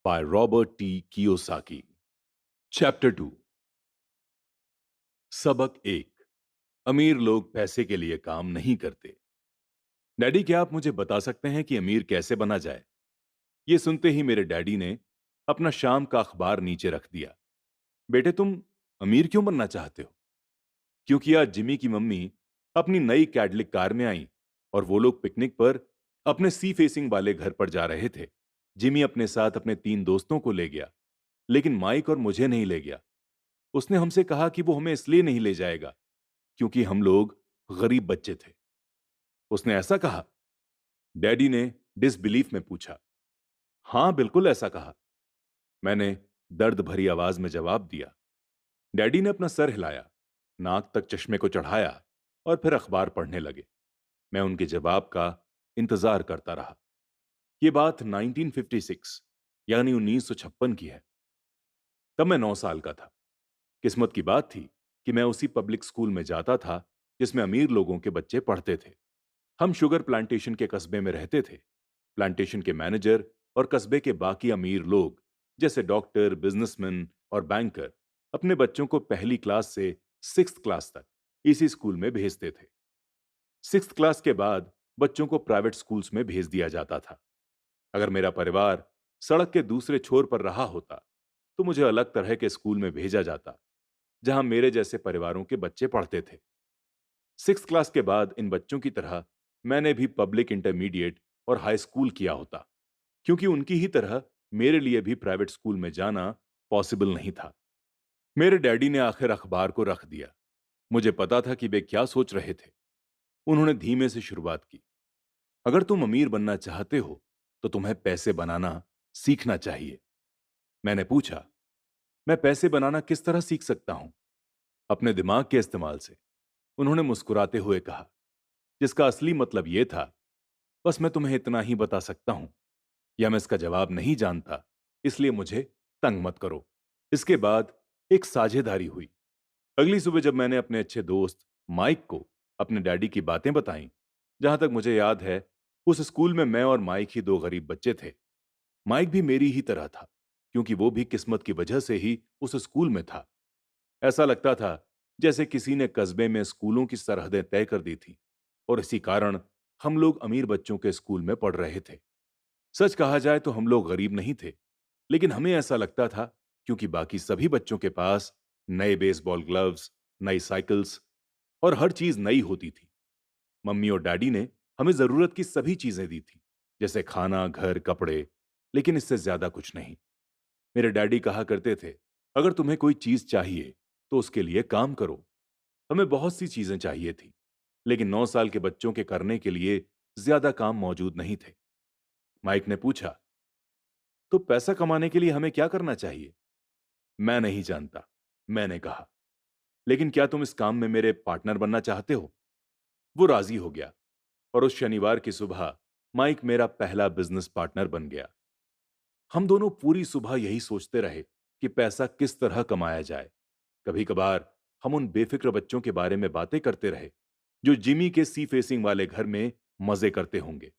by Robert T. Kiyosaki. Chapter 2। सबक 1। अमीर लोग पैसे के लिए काम नहीं करते। डैडी, क्या आप मुझे बता सकते हैं कि अमीर कैसे बना जाए? ये सुनते ही मेरे डैडी ने अपना शाम का अखबार नीचे रख दिया। बेटे, तुम अमीर क्यों बनना चाहते हो? क्योंकि आज जिमी की मम्मी अपनी नई कैडलिक कार में आई और वो लोग पिकनिक पर अपने सी फेसिंग वाले घर पर जा रहे थे। जिमी अपने साथ अपने 3 दोस्तों को ले गया, लेकिन माइक और मुझे नहीं ले गया। उसने हमसे कहा कि वो हमें इसलिए नहीं ले जाएगा क्योंकि हम लोग गरीब बच्चे थे। उसने ऐसा कहा? डैडी ने डिसबिलीफ में पूछा। हां, बिल्कुल ऐसा कहा, मैंने दर्द भरी आवाज में जवाब दिया। डैडी ने अपना सर हिलाया, नाक तक चश्मे को चढ़ाया और फिर अखबार पढ़ने लगे। मैं उनके जवाब का इंतजार करता रहा। यह बात 1956 यानी 1956 की है। तब मैं 9 साल का था। किस्मत की बात थी कि मैं उसी पब्लिक स्कूल में जाता था जिसमें अमीर लोगों के बच्चे पढ़ते थे। हम शुगर प्लांटेशन के कस्बे में रहते थे। प्लांटेशन के मैनेजर और कस्बे के बाकी अमीर लोग जैसे डॉक्टर, बिजनेसमैन और बैंकर अपने बच्चों को पहली क्लास से 6th क्लास तक इसी स्कूल में भेजते थे। 6th क्लास के बाद बच्चों को प्राइवेट स्कूल्स में भेज दिया जाता था। अगर मेरा परिवार सड़क के दूसरे छोर पर रहा होता तो मुझे अलग तरह के स्कूल में भेजा जाता जहां मेरे जैसे परिवारों के बच्चे पढ़ते थे। 6th क्लास के बाद इन बच्चों की तरह मैंने भी पब्लिक इंटरमीडिएट और हाई स्कूल किया होता, क्योंकि उनकी ही तरह मेरे लिए भी प्राइवेट स्कूल में जाना पॉसिबल नहीं था। मेरे डैडी ने आखिर अखबार को रख दिया। मुझे पता था कि वे क्या सोच रहे थे। उन्होंने धीमे से शुरुआत की। अगर तुम अमीर बनना चाहते हो तो तुम्हें पैसे बनाना सीखना चाहिए। मैंने पूछा, मैं पैसे बनाना किस तरह सीख सकता हूं? अपने दिमाग के इस्तेमाल से, उन्होंने मुस्कुराते हुए कहा, जिसका असली मतलब यह था, बस मैं तुम्हें इतना ही बता सकता हूं, या मैं इसका जवाब नहीं जानता, इसलिए मुझे तंग मत करो। इसके बाद एक साझेदारी हुई। अगली सुबह जब मैंने अपने अच्छे दोस्त माइक को अपने डैडी की बातें बताईं, जहां तक मुझे याद है उस स्कूल में मैं और माइक ही 2 गरीब बच्चे थे। माइक भी मेरी ही तरह था, क्योंकि वो भी किस्मत की वजह से ही उस स्कूल में था। ऐसा लगता था जैसे किसी ने कस्बे में स्कूलों की सरहदें तय कर दी थी और इसी कारण हम लोग अमीर बच्चों के स्कूल में पढ़ रहे थे। सच कहा जाए तो हम लोग गरीब नहीं थे, लेकिन हमें ऐसा लगता था क्योंकि बाकी सभी बच्चों के पास नए बेसबॉल ग्लव्स, नई साइकिल्स और हर चीज नई होती थी। मम्मी और डैडी ने हमें जरूरत की सभी चीजें दी थी, जैसे खाना, घर, कपड़े, लेकिन इससे ज्यादा कुछ नहीं। मेरे डैडी कहा करते थे, अगर तुम्हें कोई चीज चाहिए तो उसके लिए काम करो। हमें बहुत सी चीजें चाहिए थी, लेकिन 9 साल के बच्चों के करने के लिए ज्यादा काम मौजूद नहीं थे। माइक ने पूछा, तो पैसा कमाने के लिए हमें क्या करना चाहिए? मैं नहीं जानता, मैंने कहा, लेकिन क्या तुम इस काम में मेरे पार्टनर बनना चाहते हो? वो राजी हो गया और उस शनिवार की सुबह माइक मेरा पहला बिजनेस पार्टनर बन गया। हम दोनों पूरी सुबह यही सोचते रहे कि पैसा किस तरह कमाया जाए। कभी कभार हम उन बेफिक्र बच्चों के बारे में बातें करते रहे जो जिमी के सी फेसिंग वाले घर में मजे करते होंगे।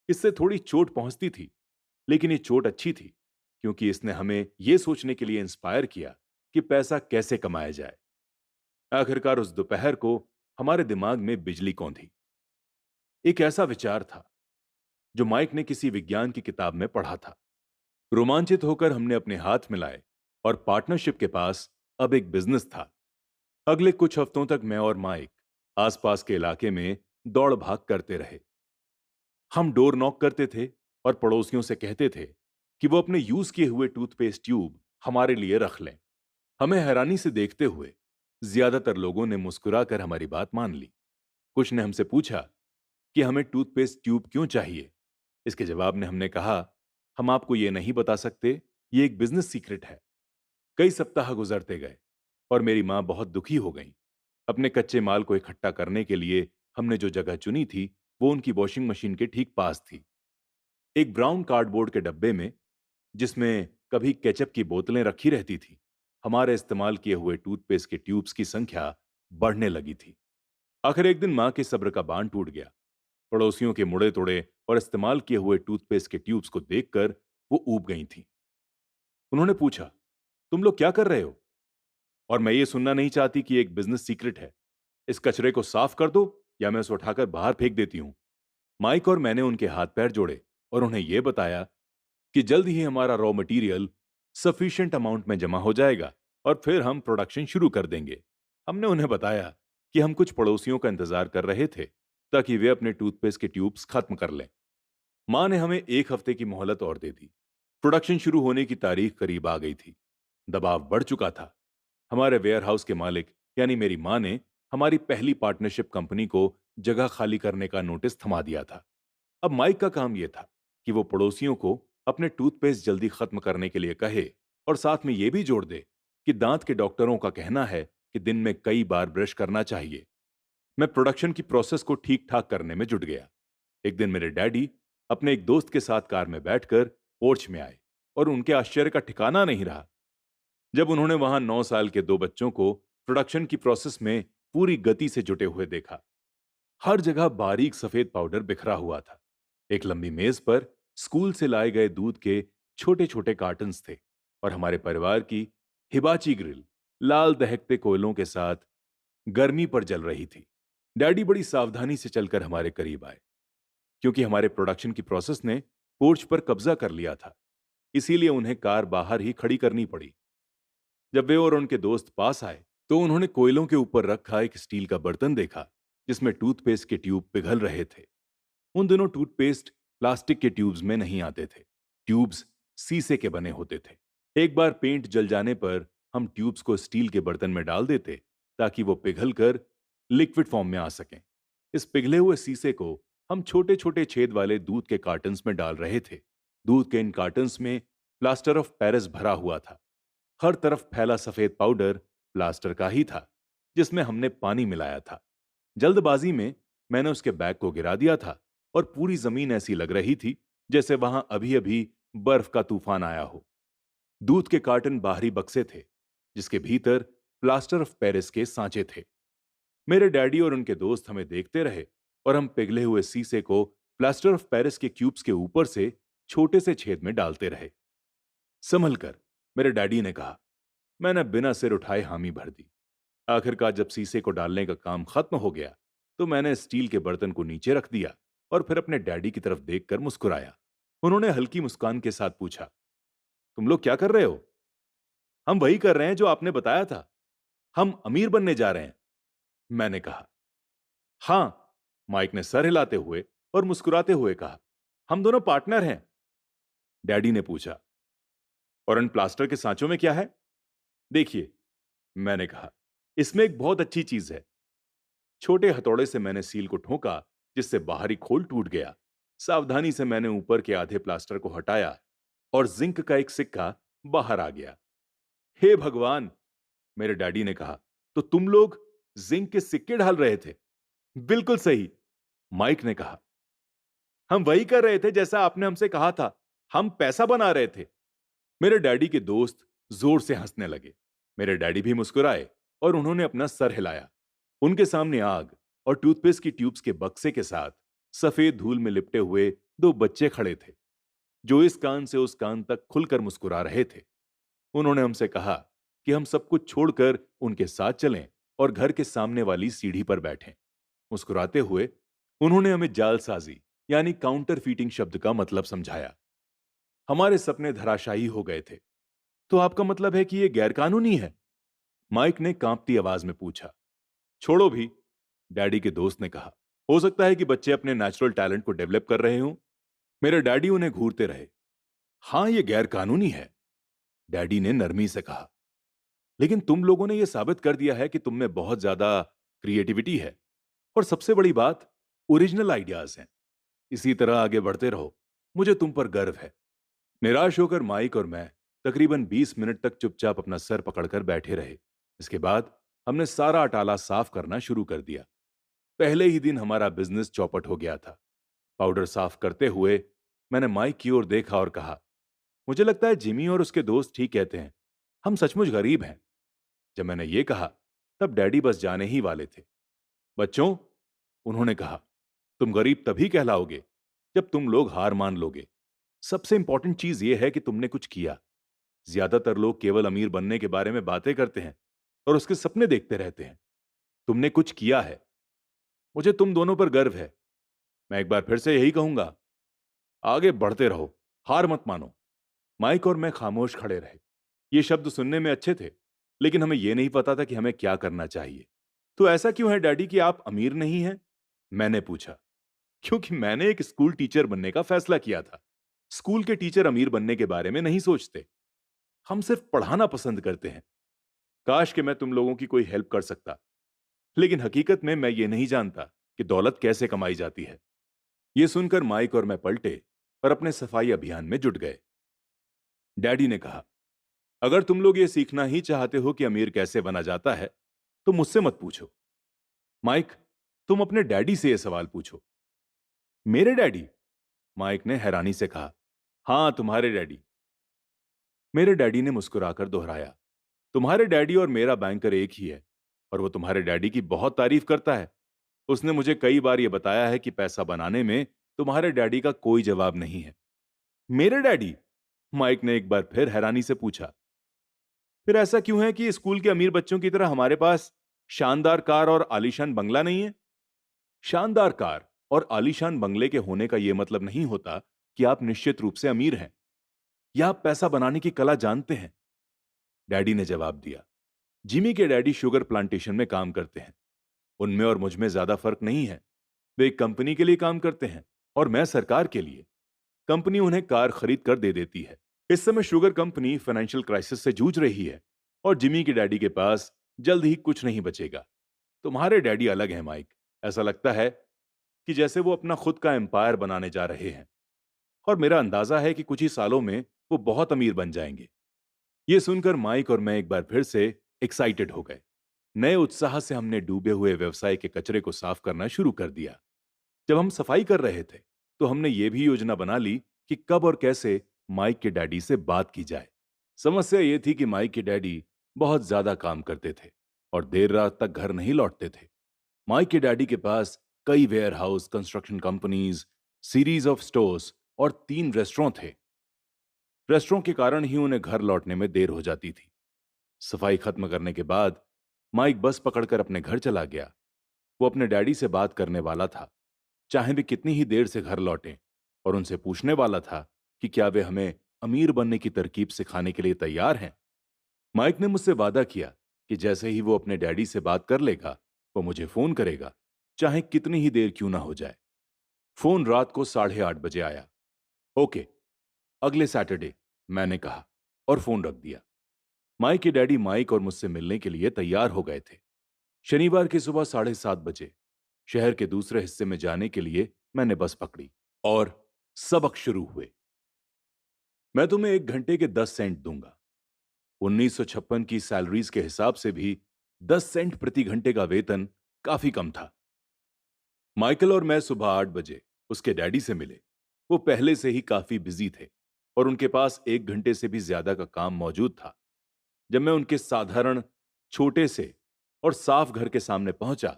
इससे थोड़ी चोट पहुंचती थी, लेकिन ये चोट अच्छी थी क्योंकि इसने हमें यह सोचने के लिए इंस्पायर किया कि पैसा कैसे कमाया जाए। आखिरकार उस दोपहर को हमारे दिमाग में बिजली कौंधी। एक ऐसा विचार था जो माइक ने किसी विज्ञान की किताब में पढ़ा था। रोमांचित होकर हमने अपने हाथ मिलाए और पार्टनरशिप के पास अब एक बिजनेस था। अगले कुछ हफ्तों तक मैं और माइक आसपास के इलाके में दौड़ भाग करते रहे। हम डोर नॉक करते थे और पड़ोसियों से कहते थे कि वो अपने यूज किए हुए टूथपेस्ट ट्यूब हमारे लिए रख लें। हमें हैरानी से देखते हुए ज्यादातर लोगों ने मुस्कुराकर हमारी बात मान ली। कुछ ने हमसे पूछा कि हमें टूथपेस्ट ट्यूब क्यों चाहिए। इसके जवाब में हमने कहा, हम आपको ये नहीं बता सकते, ये एक बिजनेस सीक्रेट है। कई सप्ताह गुजरते गए और मेरी मां बहुत दुखी हो गई। अपने कच्चे माल को इकट्ठा करने के लिए हमने जो जगह चुनी थी वो उनकी वॉशिंग मशीन के ठीक पास थी। एक ब्राउन कार्डबोर्ड के डब्बे में, जिसमें कभी केचप की बोतलें रखी रहती थी, हमारे इस्तेमाल किए हुए टूथपेस्ट के ट्यूब्स की संख्या बढ़ने लगी थी। आखिर एक दिन मां के सब्र का बांध टूट गया। पड़ोसियों के मुड़े तोड़े और इस्तेमाल किए हुए टूथपेस्ट के ट्यूब्स को देखकर वो ऊब गई थी। उन्होंने पूछा, तुम लोग क्या कर रहे हो? और मैं ये सुनना नहीं चाहती कि एक बिजनेस सीक्रेट है। इस कचरे को साफ कर दो या मैं उसे उठाकर बाहर फेंक देती हूं। माइक और मैंने उनके हाथ पैर जोड़े और उन्हें यह बताया कि जल्द ही हमारा रॉ मटेरियल सफिशिएंट अमाउंट में जमा हो जाएगा और फिर हम प्रोडक्शन शुरू कर देंगे। हमने उन्हें बताया कि हम कुछ पड़ोसियों का इंतजार कर रहे थे ताकि वे अपने टूथपेस्ट के ट्यूब्स खत्म कर लें। मां ने हमें एक हफ्ते की मोहलत और दे दी। प्रोडक्शन शुरू होने की तारीख करीब आ गई थी। दबाव बढ़ चुका था। हमारे वेयरहाउस के मालिक यानी मेरी मां ने हमारी पहली पार्टनरशिप कंपनी को जगह खाली करने का नोटिस थमा दिया था। अब माइक का काम यह था कि वो पड़ोसियों को अपने टूथपेस्ट जल्दी खत्म करने के लिए कहे और साथ में यह भी जोड़ दे कि दांत के डॉक्टरों का कहना है कि दिन में कई बार ब्रश करना चाहिए। मैं प्रोडक्शन की प्रोसेस को ठीक ठाक करने में जुट गया। एक दिन मेरे डैडी अपने एक दोस्त के साथ कार में बैठकर पोर्च में आए और उनके आश्चर्य का ठिकाना नहीं रहा जब उन्होंने वहां 9 साल के दो बच्चों को प्रोडक्शन की प्रोसेस में पूरी गति से जुटे हुए देखा। हर जगह बारीक सफेद पाउडर बिखरा हुआ था। एक लंबी मेज पर स्कूल से लाए गए दूध के छोटे छोटे कार्टन्स थे और हमारे परिवार की हिबाची ग्रिल लाल दहकते कोयलों के साथ गर्मी पर जल रही थी। डैडी बड़ी सावधानी से चलकर हमारे करीब आए क्योंकि हमारे प्रोडक्शन की प्रोसेस ने पोर्च पर कब्जा कर लिया था, इसीलिए उन्हें कार बाहर ही खड़ी करनी पड़ी। जब वे और उनके दोस्त पास आए तो उन्होंने कोयलों के ऊपर रखा एक स्टील का बर्तन देखा जिसमें टूथपेस्ट के ट्यूब पिघल रहे थे। उन दिनों टूथपेस्ट प्लास्टिक के ट्यूब्स में नहीं आते थे। ट्यूब्स शीशे के बने होते थे। एक बार पेंट जल जाने पर हम ट्यूब्स को स्टील के बर्तन में डाल देते ताकि वो पिघल कर लिक्विड फॉर्म में आ सकें। इस पिघले हुए शीशे को हम छोटे छोटे छेद वाले दूध के कार्टन्स में डाल रहे थे। दूध के इन कार्टन्स में प्लास्टर ऑफ पेरिस भरा हुआ था। हर तरफ फैला सफेद पाउडर प्लास्टर का ही था जिसमें हमने पानी मिलाया था। जल्दबाजी में मैंने उसके बैग को गिरा दिया था और पूरी जमीन ऐसी लग रही थी जैसे वहां अभी अभी बर्फ का तूफान आया हो। दूध के कार्टन बाहरी बक्से थे जिसके भीतर प्लास्टर ऑफ पेरिस के सांचे थे। मेरे डैडी और उनके दोस्त हमें देखते रहे और हम पिघले हुए शीशे को प्लास्टर ऑफ पेरिस के क्यूब्स के ऊपर से छोटे से छेद में डालते रहे। संभल कर, मेरे डैडी ने कहा। मैंने बिना सिर उठाए हामी भर दी। आखिरकार जब शीशे को डालने का काम खत्म हो गया तो मैंने स्टील के बर्तन को नीचे रख दिया और फिर अपने डैडी की तरफ देखकर मुस्कुराया। उन्होंने हल्की मुस्कान के साथ पूछा, तुम लोग क्या कर रहे हो? हम वही कर रहे हैं जो आपने बताया था। हम अमीर बनने जा रहे हैं, मैंने कहा। हां, माइक ने सर हिलाते हुए और मुस्कुराते हुए कहा, हम दोनों पार्टनर हैं। डैडी ने पूछा, और इन प्लास्टर के सांचों में क्या है? देखिए, मैंने कहा, इसमें एक बहुत अच्छी चीज है। छोटे हथौड़े से मैंने सील को ठोका जिससे बाहरी खोल टूट गया। सावधानी से मैंने ऊपर के आधे प्लास्टर को हटाया और जिंक का एक सिक्का बाहर आ गया। हे भगवान, मेरे डैडी ने कहा, तो तुम लोग जिंक के सिक्के ढाल रहे थे? बिल्कुल सही, माइक ने कहा। हम वही कर रहे थे जैसा आपने हमसे कहा था। हम पैसा बना रहे थे। मेरे डैडी के दोस्त जोर से हंसने लगे। मेरे डैडी भी मुस्कुराए और उन्होंने अपना सर हिलाया। उनके सामने आग और टूथपेस्ट की ट्यूब्स के बक्से के साथ सफेद धूल में लिपटे हुए दो बच्चे खड़े थे जो इस कान से उस कान तक खुलकर मुस्कुरा रहे थे। उन्होंने हमसे कहा कि हम सब कुछ छोड़कर उनके साथ चलें और घर के सामने वाली सीढ़ी पर बैठें। मुस्कुराते हुए उन्होंने हमें जालसाजी यानी काउंटर फीटिंग शब्द का मतलब समझाया। हमारे सपने धराशायी हो गए थे। तो आपका मतलब है कि यह गैरकानूनी है? माइक ने कांपती आवाज में पूछा। छोड़ो भी, डैडी के दोस्त ने कहा। हो सकता है कि बच्चे अपने नेचुरल टैलेंट को डेवलप कर रहे हों। मेरे डैडी उन्हें घूरते रहे। हां, यह गैरकानूनी है, डैडी ने नरमी से कहा। लेकिन तुम लोगों ने यह साबित कर दिया है कि तुम में बहुत ज्यादा क्रिएटिविटी है और सबसे बड़ी बात, ओरिजिनल आइडियाज हैं। इसी तरह आगे बढ़ते रहो, मुझे तुम पर गर्व है। निराश होकर माइक और मैं तकरीबन 20 मिनट तक चुपचाप अपना सर पकड़कर बैठे रहे। इसके बाद हमने सारा अटाला साफ करना शुरू कर दिया। पहले ही दिन हमारा बिजनेस चौपट हो गया था। पाउडर साफ करते हुए मैंने माइक की ओर देखा और कहा, मुझे लगता है जिमी और उसके दोस्त ठीक कहते हैं। हम सचमुच गरीब हैं। जब मैंने ये कहा तब डैडी बस जाने ही वाले थे। बच्चों, उन्होंने कहा, तुम गरीब तभी कहलाओगे जब तुम लोग हार मान लोगे। सबसे इंपॉर्टेंट चीज यह है कि तुमने कुछ किया। ज्यादातर लोग केवल अमीर बनने के बारे में बातें करते हैं और उसके सपने देखते रहते हैं। तुमने कुछ किया है। मुझे तुम दोनों पर गर्व है। मैं एक बार फिर से यही कहूंगा, आगे बढ़ते रहो, हार मत मानो। माइक और मैं खामोश खड़े रहे। ये शब्द सुनने में अच्छे थे, लेकिन हमें यह नहीं पता था कि हमें क्या करना चाहिए। तो ऐसा क्यों है डैडी कि आप अमीर नहीं हैं? मैंने पूछा। क्योंकि मैंने एक स्कूल टीचर बनने का फैसला किया था। स्कूल के टीचर अमीर बनने के बारे में नहीं सोचते। हम सिर्फ पढ़ाना पसंद करते हैं। काश कि मैं तुम लोगों की कोई हेल्प कर सकता, लेकिन हकीकत में मैं ये नहीं जानता कि दौलत कैसे कमाई जाती है। ये सुनकर माइक और मैं पलटे और अपने सफाई अभियान में जुट गए। डैडी ने कहा, अगर तुम लोग ये सीखना ही चाहते हो कि अमीर कैसे बना जाता है, तो मुझसे मत पूछो। माइक, तुम अपने डैडी से यह सवाल पूछो। मेरे डैडी? माइक ने हैरानी से कहा। हां, तुम्हारे डैडी। मेरे डैडी ने मुस्कुराकर दोहराया, तुम्हारे डैडी और मेरा बैंकर एक ही है, और वो तुम्हारे डैडी की बहुत तारीफ करता है। उसने मुझे कई बार यह बताया है कि पैसा बनाने में तुम्हारे डैडी का कोई जवाब नहीं है। मेरे डैडी? माइक ने एक बार फिर हैरानी से पूछा। फिर ऐसा क्यों है कि स्कूल के अमीर बच्चों की तरह हमारे पास शानदार कार और आलीशान बंगला नहीं है? शानदार कार और आलीशान बंगले के होने का यह मतलब नहीं होता कि आप निश्चित रूप से अमीर हैं या आप पैसा बनाने की कला जानते हैं। डैडी ने जवाब दिया, जिमी के डैडी शुगर प्लांटेशन में काम करते हैं। उनमें और मुझ में ज्यादा फर्क नहीं है। वे एक कंपनी के लिए काम करते हैं और मैं सरकार के लिए। कंपनी उन्हें कार खरीद कर दे देती है। इस समय शुगर कंपनी फाइनेंशियल क्राइसिस से जूझ रही है और जिमी के डैडी के पास जल्द ही कुछ नहीं बचेगा। तुम्हारे डैडी अलग हैं माइक। ऐसा लगता है कि जैसे वो अपना खुद का एम्पायर बनाने जा रहे हैं, और मेरा अंदाजा है कि कुछ ही सालों में वो बहुत अमीर बन जाएंगे। ये सुनकर माइक और मैं एक बार फिर से एक्साइटेड हो गए। नए उत्साह से हमने डूबे हुए व्यवसाय के कचरे को साफ करना शुरू कर दिया। जब हम सफाई कर रहे थे, तो हमने ये भी योजना बना ली कि कब और कैसे माइक के डैडी से बात की जाए। समस्या ये थी कि माइक के डैडी बहुत ज्यादा काम करते थे और देर रात तक घर नहीं लौटते थे। माइक के डैडी के पास कई warehouse, construction companies, series of stores और 3 रेस्टोरेंट थे। रेस्टोरेंट के कारण ही उन्हें घर लौटने में देर हो जाती थी। सफाई खत्म करने के बाद माइक बस पकड़कर अपने घर चला गया। वो अपने डैडी से बात करने वाला था, चाहे वे कितनी ही देर से घर लौटें, और उनसे पूछने वाला था कि क्या वे हमें अमीर बनने की तरकीब सिखाने के लिए तैयार हैं। माइक ने मुझसे वादा किया कि जैसे ही वो अपने डैडी से बात कर लेगा, वो मुझे फोन करेगा, चाहे कितनी ही देर क्यों ना हो जाए। फोन रात को 8:30 बजे आया। ओके, अगले सैटरडे, मैंने कहा, और फोन रख दिया। माइक के डैडी माइक और मुझसे मिलने के लिए तैयार हो गए थे। शनिवार की सुबह 7:30 बजे शहर के दूसरे हिस्से में जाने के लिए मैंने बस पकड़ी और सबक शुरू हुए। मैं तुम्हें 1 घंटे के 10 सेंट दूंगा। 1956 की सैलरीज के हिसाब से भी 10 सेंट प्रति घंटे का वेतन काफी कम था। माइकल और मैं सुबह 8 बजे उसके डैडी से मिले। वो पहले से ही काफी बिजी थे और उनके पास 1 घंटे से भी ज्यादा का काम मौजूद था। जब मैं उनके साधारण, छोटे से और साफ घर के सामने पहुंचा,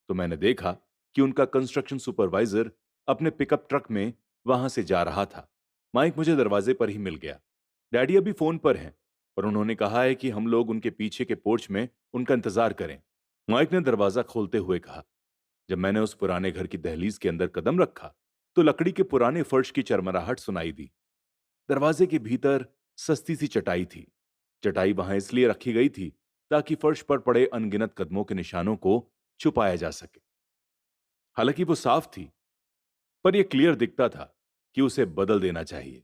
तो मैंने देखा कि उनका कंस्ट्रक्शन सुपरवाइजर अपने पिकअप ट्रक में वहां से जा रहा था। माइक मुझे दरवाजे पर ही मिल गया। डैडी अभी फोन पर हैं और उन्होंने कहा है कि हम लोग उनके पीछे के पोर्च में उनका इंतजार करें। माइक ने दरवाजा खोलते हुए कहा। जब मैंने उस पुराने घर की दहलीज के अंदर कदम रखा, तो लकड़ी के पुराने फर्श की चरमराहट सुनाई दी। दरवाजे के भीतर सस्ती सी चटाई थी। चटाई वहां इसलिए रखी गई थी ताकि फर्श पर पड़े अनगिनत कदमों के निशानों को छुपाया जा सके। हालांकि वो साफ थी, पर यह क्लियर दिखता था कि उसे बदल देना चाहिए।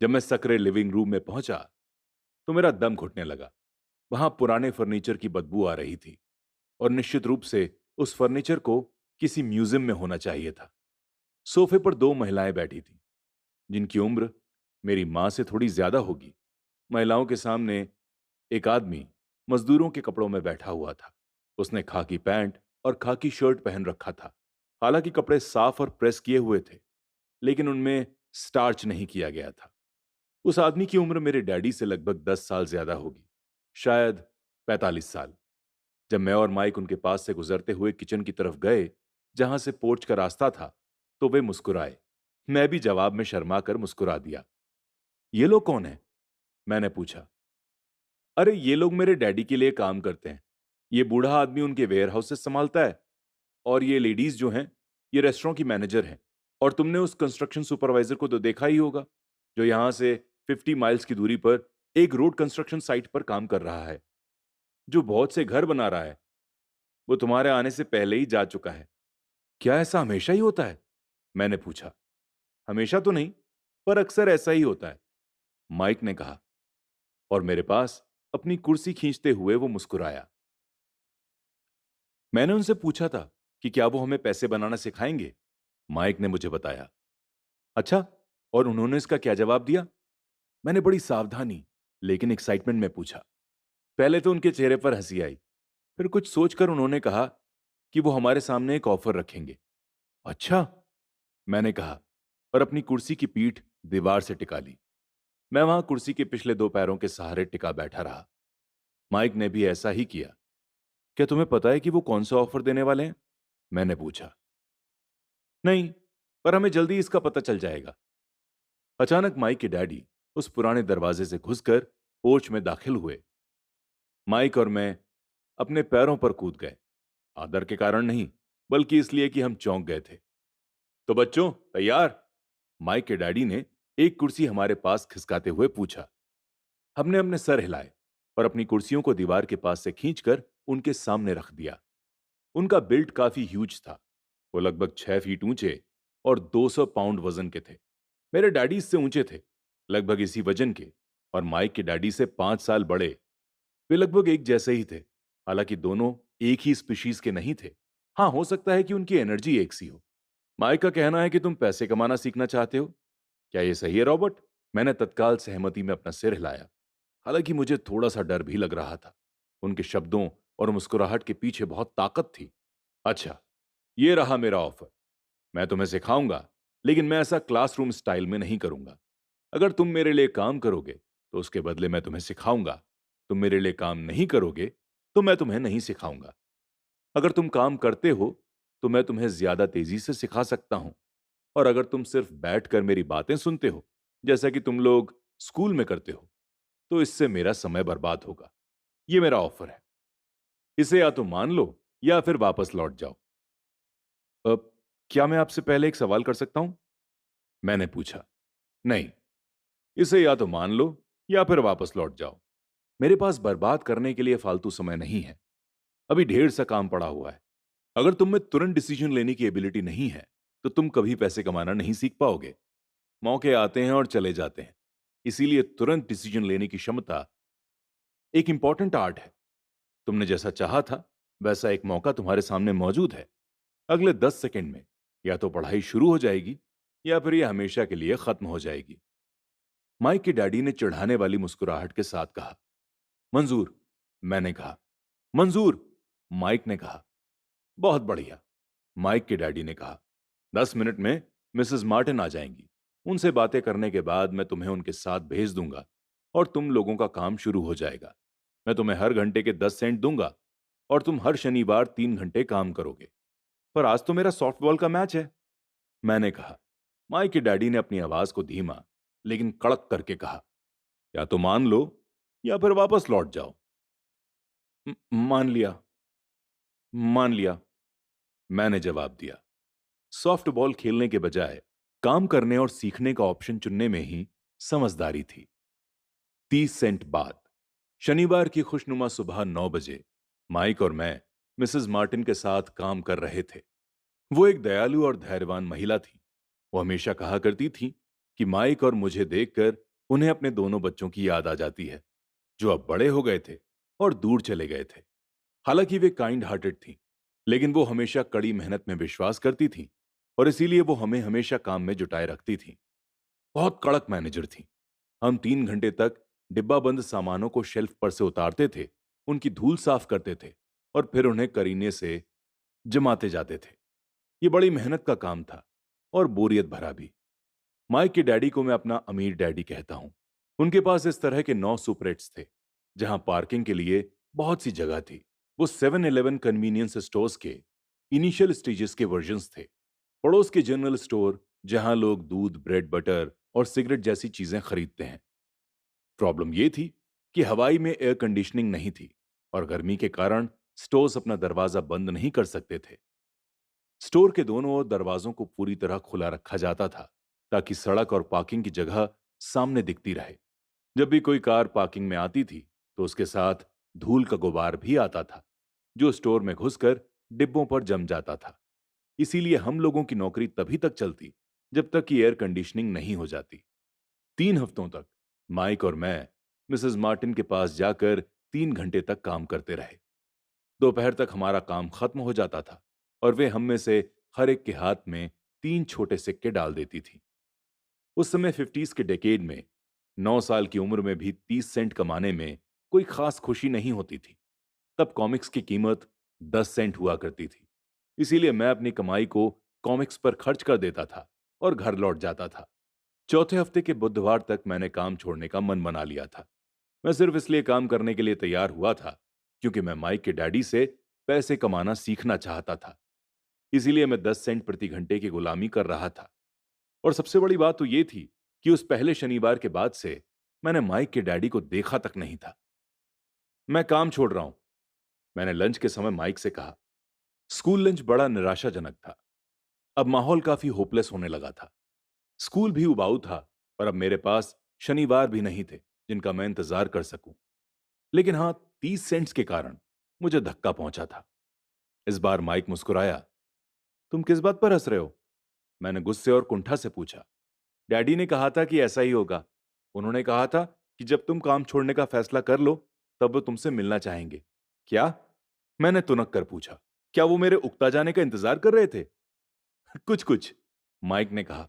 जब मैं सकरे लिविंग रूम में पहुंचा, तो मेरा दम घुटने लगा। वहां पुराने फर्नीचर की बदबू आ रही थी, और निश्चित रूप से उस फर्नीचर को किसी म्यूजियम में होना चाहिए था। सोफे पर 2 महिलाएं बैठी थीं, जिनकी उम्र मेरी मां से थोड़ी ज्यादा होगी। महिलाओं के सामने एक आदमी मजदूरों के कपड़ों में बैठा हुआ था। उसने खाकी पैंट और खाकी शर्ट पहन रखा था। हालांकि कपड़े साफ और प्रेस किए हुए थे, लेकिन उनमें स्टार्च नहीं किया गया था। उस आदमी की उम्र मेरे डैडी से लगभग 10 साल ज्यादा होगी, शायद 45 साल। जब मैं और माइक उनके पास से गुजरते हुए किचन की तरफ गए, जहां से पोर्च का रास्ता था, तो वे मुस्कुराए। मैं भी जवाब में शर्मा कर मुस्कुरा दिया। ये लोग कौन है? मैंने पूछा। अरे ये लोग मेरे डैडी के लिए काम करते हैं। ये बूढ़ा आदमी उनके वेयर हाउसेस संभालता है, और ये लेडीज जो हैं, ये रेस्टोरेंट की मैनेजर हैं। और तुमने उस कंस्ट्रक्शन सुपरवाइजर को तो देखा ही होगा, जो यहाँ से 50 माइल्स की दूरी पर एक रोड कंस्ट्रक्शन साइट पर काम कर रहा है, जो बहुत से घर बना रहा है। वो तुम्हारे आने से पहले ही जा चुका है। क्या ऐसा हमेशा ही होता है? मैंने पूछा। हमेशा तो नहीं, पर अक्सर ऐसा ही होता है, माइक ने कहा। और मेरे पास अपनी कुर्सी खींचते हुए वो मुस्कुराया। मैंने उनसे पूछा था कि क्या वो हमें पैसे बनाना सिखाएंगे। माइक ने मुझे बताया। अच्छा, और उन्होंने इसका क्या जवाब दिया? मैंने बड़ी सावधानी लेकिन एक्साइटमेंट में पूछा। पहले तो उनके चेहरे पर हंसी आई, फिर कुछ सोचकर उन्होंने कहा कि वो हमारे सामने एक ऑफर रखेंगे। अच्छा, मैंने कहा, और अपनी कुर्सी की पीठ दीवार से टिका ली। मैं वहां कुर्सी के पिछले दो पैरों के सहारे टिका बैठा रहा। माइक ने भी ऐसा ही किया। क्या तुम्हें पता है कि वो कौन सा ऑफर देने वाले हैं? मैंने पूछा। नहीं, पर हमें जल्दी इसका पता चल जाएगा। अचानक माइक के डैडी उस पुराने दरवाजे से घुसकर पोर्च में दाखिल हुए। माइक और मैं अपने पैरों पर कूद गए, आदर के कारण नहीं, बल्कि इसलिए कि हम चौंक गए थे। तो बच्चों, तैयार? माइक के डैडी ने एक कुर्सी हमारे पास खिसकाते हुए पूछा। हमने अपने सर हिलाए और अपनी कुर्सियों को दीवार के पास से खींचकर उनके सामने रख दिया। उनका बिल्ड काफी ह्यूज था। वो लगभग 6 फीट ऊंचे और 200 पाउंड वजन के थे। मेरे डैडी इससे ऊंचे थे, लगभग इसी वजन के, और माइक के डैडी से 5 साल बड़े। वे लगभग एक जैसे ही थे, हालांकि दोनों एक ही स्पीशीज के नहीं थे। हाँ, हो सकता है कि उनकी एनर्जी एक सी हो। माइक का कहना है कि तुम पैसे कमाना सीखना चाहते हो। क्या ये सही है, रॉबर्ट? मैंने तत्काल सहमति में अपना सिर हिलाया, हालांकि मुझे थोड़ा सा डर भी लग रहा था। उनके शब्दों और मुस्कुराहट के पीछे बहुत ताकत थी। अच्छा, ये रहा मेरा ऑफर। मैं तुम्हें सिखाऊंगा, लेकिन मैं ऐसा क्लासरूम स्टाइल में नहीं करूंगा। अगर तुम मेरे लिए काम करोगे तो उसके बदले मैं तुम्हें सिखाऊंगा। तुम मेरे लिए काम नहीं करोगे तो मैं तुम्हें नहीं सिखाऊंगा। अगर तुम काम करते हो तो मैं तुम्हें ज्यादा तेजी से सिखा सकता हूं, और अगर तुम सिर्फ बैठकर मेरी बातें सुनते हो, जैसा कि तुम लोग स्कूल में करते हो, तो इससे मेरा समय बर्बाद होगा। ये मेरा ऑफर है। इसे या तो मान लो या फिर वापस लौट जाओ। अब क्या मैं आपसे पहले एक सवाल कर सकता हूं? मैंने पूछा। नहीं, इसे या तो मान लो या फिर वापस लौट जाओ। मेरे पास बर्बाद करने के लिए फालतू समय नहीं है। अभी ढेर सा काम पड़ा हुआ है। अगर तुम में तुरंत डिसीजन लेने की एबिलिटी नहीं है, तो तुम कभी पैसे कमाना नहीं सीख पाओगे। मौके आते हैं और चले जाते हैं, इसीलिए तुरंत डिसीजन लेने की क्षमता एक इंपॉर्टेंट आर्ट है। तुमने जैसा चाहा था, वैसा एक मौका तुम्हारे सामने मौजूद है। अगले 10 सेकंड में या तो पढ़ाई शुरू हो जाएगी, या फिर यह हमेशा के लिए खत्म हो जाएगी। माइक के डैडी ने चिढ़ाने वाली मुस्कुराहट के साथ कहा। मंजूर, मैंने कहा। मंजूर, माइक ने कहा। बहुत बढ़िया, माइक के डैडी ने कहा। 10 मिनट में मिसेस मार्टिन आ जाएंगी। उनसे बातें करने के बाद मैं तुम्हें उनके साथ भेज दूंगा, और तुम लोगों का काम शुरू हो जाएगा। मैं तुम्हें हर घंटे के 10 सेंट दूंगा, और तुम हर शनिवार 3 घंटे काम करोगे। पर आज तो मेरा सॉफ्टबॉल का मैच है, मैंने कहा। माइक के डैडी ने अपनी आवाज को धीमा लेकिन कड़क करके कहा। या तो मान लो या फिर वापस लौट जाओ। मान लिया, मान लिया, मैंने जवाब दिया। सॉफ्टबॉल खेलने के बजाय काम करने और सीखने का ऑप्शन चुनने में ही समझदारी थी। 30 सेंट बाद शनिवार की खुशनुमा सुबह 9 बजे माइक और मैं मिसेस मार्टिन के साथ काम कर रहे थे। वो एक दयालु और धैर्यवान महिला थी। वो हमेशा कहा करती थी कि माइक और मुझे देखकर उन्हें अपने दोनों बच्चों की याद आ जाती है, जो अब बड़े हो गए थे और दूर चले गए थे। हालांकि वे काइंड हार्टेड थी, लेकिन वो हमेशा कड़ी मेहनत में विश्वास करती थी, और इसीलिए वो हमें हमेशा काम में जुटाए रखती थी। बहुत कड़क मैनेजर थी। हम 3 घंटे तक डिब्बा बंद सामानों को शेल्फ पर से उतारते थे, उनकी धूल साफ करते थे, और फिर उन्हें करीने से जमाते जाते थे। ये बड़ी मेहनत का काम था, और बोरियत भरा भी। माइक के डैडी को मैं अपना अमीर डैडी कहता हूं। उनके पास इस तरह के 9 सुपरेट्स थे, जहां पार्किंग के लिए बहुत सी जगह थी। वो 7-Eleven कन्वीनियंस स्टोर्स के इनिशियल स्टेजेस के वर्जन्स थे। पड़ोस के जनरल स्टोर, जहां लोग दूध, ब्रेड, बटर और सिगरेट जैसी चीजें खरीदते हैं। प्रॉब्लम यह थी कि हवाई में एयर कंडीशनिंग नहीं थी और गर्मी के कारण स्टोर्स अपना दरवाजा बंद नहीं कर सकते थे। स्टोर के दोनों ओर दरवाजों को पूरी तरह खुला रखा जाता था ताकि सड़क और पार्किंग की जगह सामने दिखती रहे। जब भी कोई कार पार्किंग में आती थी तो उसके साथ धूल का गुबार भी आता था जो स्टोर में घुसकर डिब्बों पर जम जाता था। इसीलिए हम लोगों की नौकरी तभी तक चलती जब तक कि एयर कंडीशनिंग नहीं हो जाती। 3 हफ्तों तक माइक और मैं मिसेस मार्टिन के पास जाकर 3 घंटे तक काम करते रहे। दोपहर तक हमारा काम खत्म हो जाता था और वे हम में से हर एक के हाथ में 3 छोटे सिक्के डाल देती थी। उस समय 50s के डेकेड में 9 साल की उम्र में भी 30 सेंट कमाने में कोई खास खुशी नहीं होती थी। तब कॉमिक्स की कीमत 10 सेंट हुआ करती थी। इसीलिए मैं अपनी कमाई को कॉमिक्स पर खर्च कर देता था और घर लौट जाता था। चौथे हफ्ते के बुधवार तक मैंने काम छोड़ने का मन बना लिया था। मैं सिर्फ इसलिए काम करने के लिए तैयार हुआ था क्योंकि मैं माइक के डैडी से पैसे कमाना सीखना चाहता था। इसीलिए मैं 10 सेंट प्रति घंटे की गुलामी कर रहा था। और सबसे बड़ी बात तो ये थी कि उस पहले शनिवार के बाद से मैंने माइक के डैडी को देखा तक नहीं था। मैं काम छोड़ रहा हूं, मैंने लंच के समय माइक से कहा। स्कूल लंच बड़ा निराशाजनक था। अब माहौल काफी होपलेस होने लगा था। स्कूल भी उबाऊ था और अब मेरे पास शनिवार भी नहीं थे जिनका मैं इंतजार कर सकूं। लेकिन हां, 30 सेंट्स के कारण मुझे धक्का पहुंचा था। इस बार माइक मुस्कुराया। तुम किस बात पर हंस रहे हो? मैंने गुस्से और कुंठा से पूछा। डैडी ने कहा था कि ऐसा ही होगा। उन्होंने कहा था कि जब तुम काम छोड़ने का फैसला कर लो तब वो तुमसे मिलना चाहेंगे। क्या? मैंने तुनक कर पूछा। क्या वो मेरे उकता जाने का इंतजार कर रहे थे? कुछ कुछ, माइक ने कहा।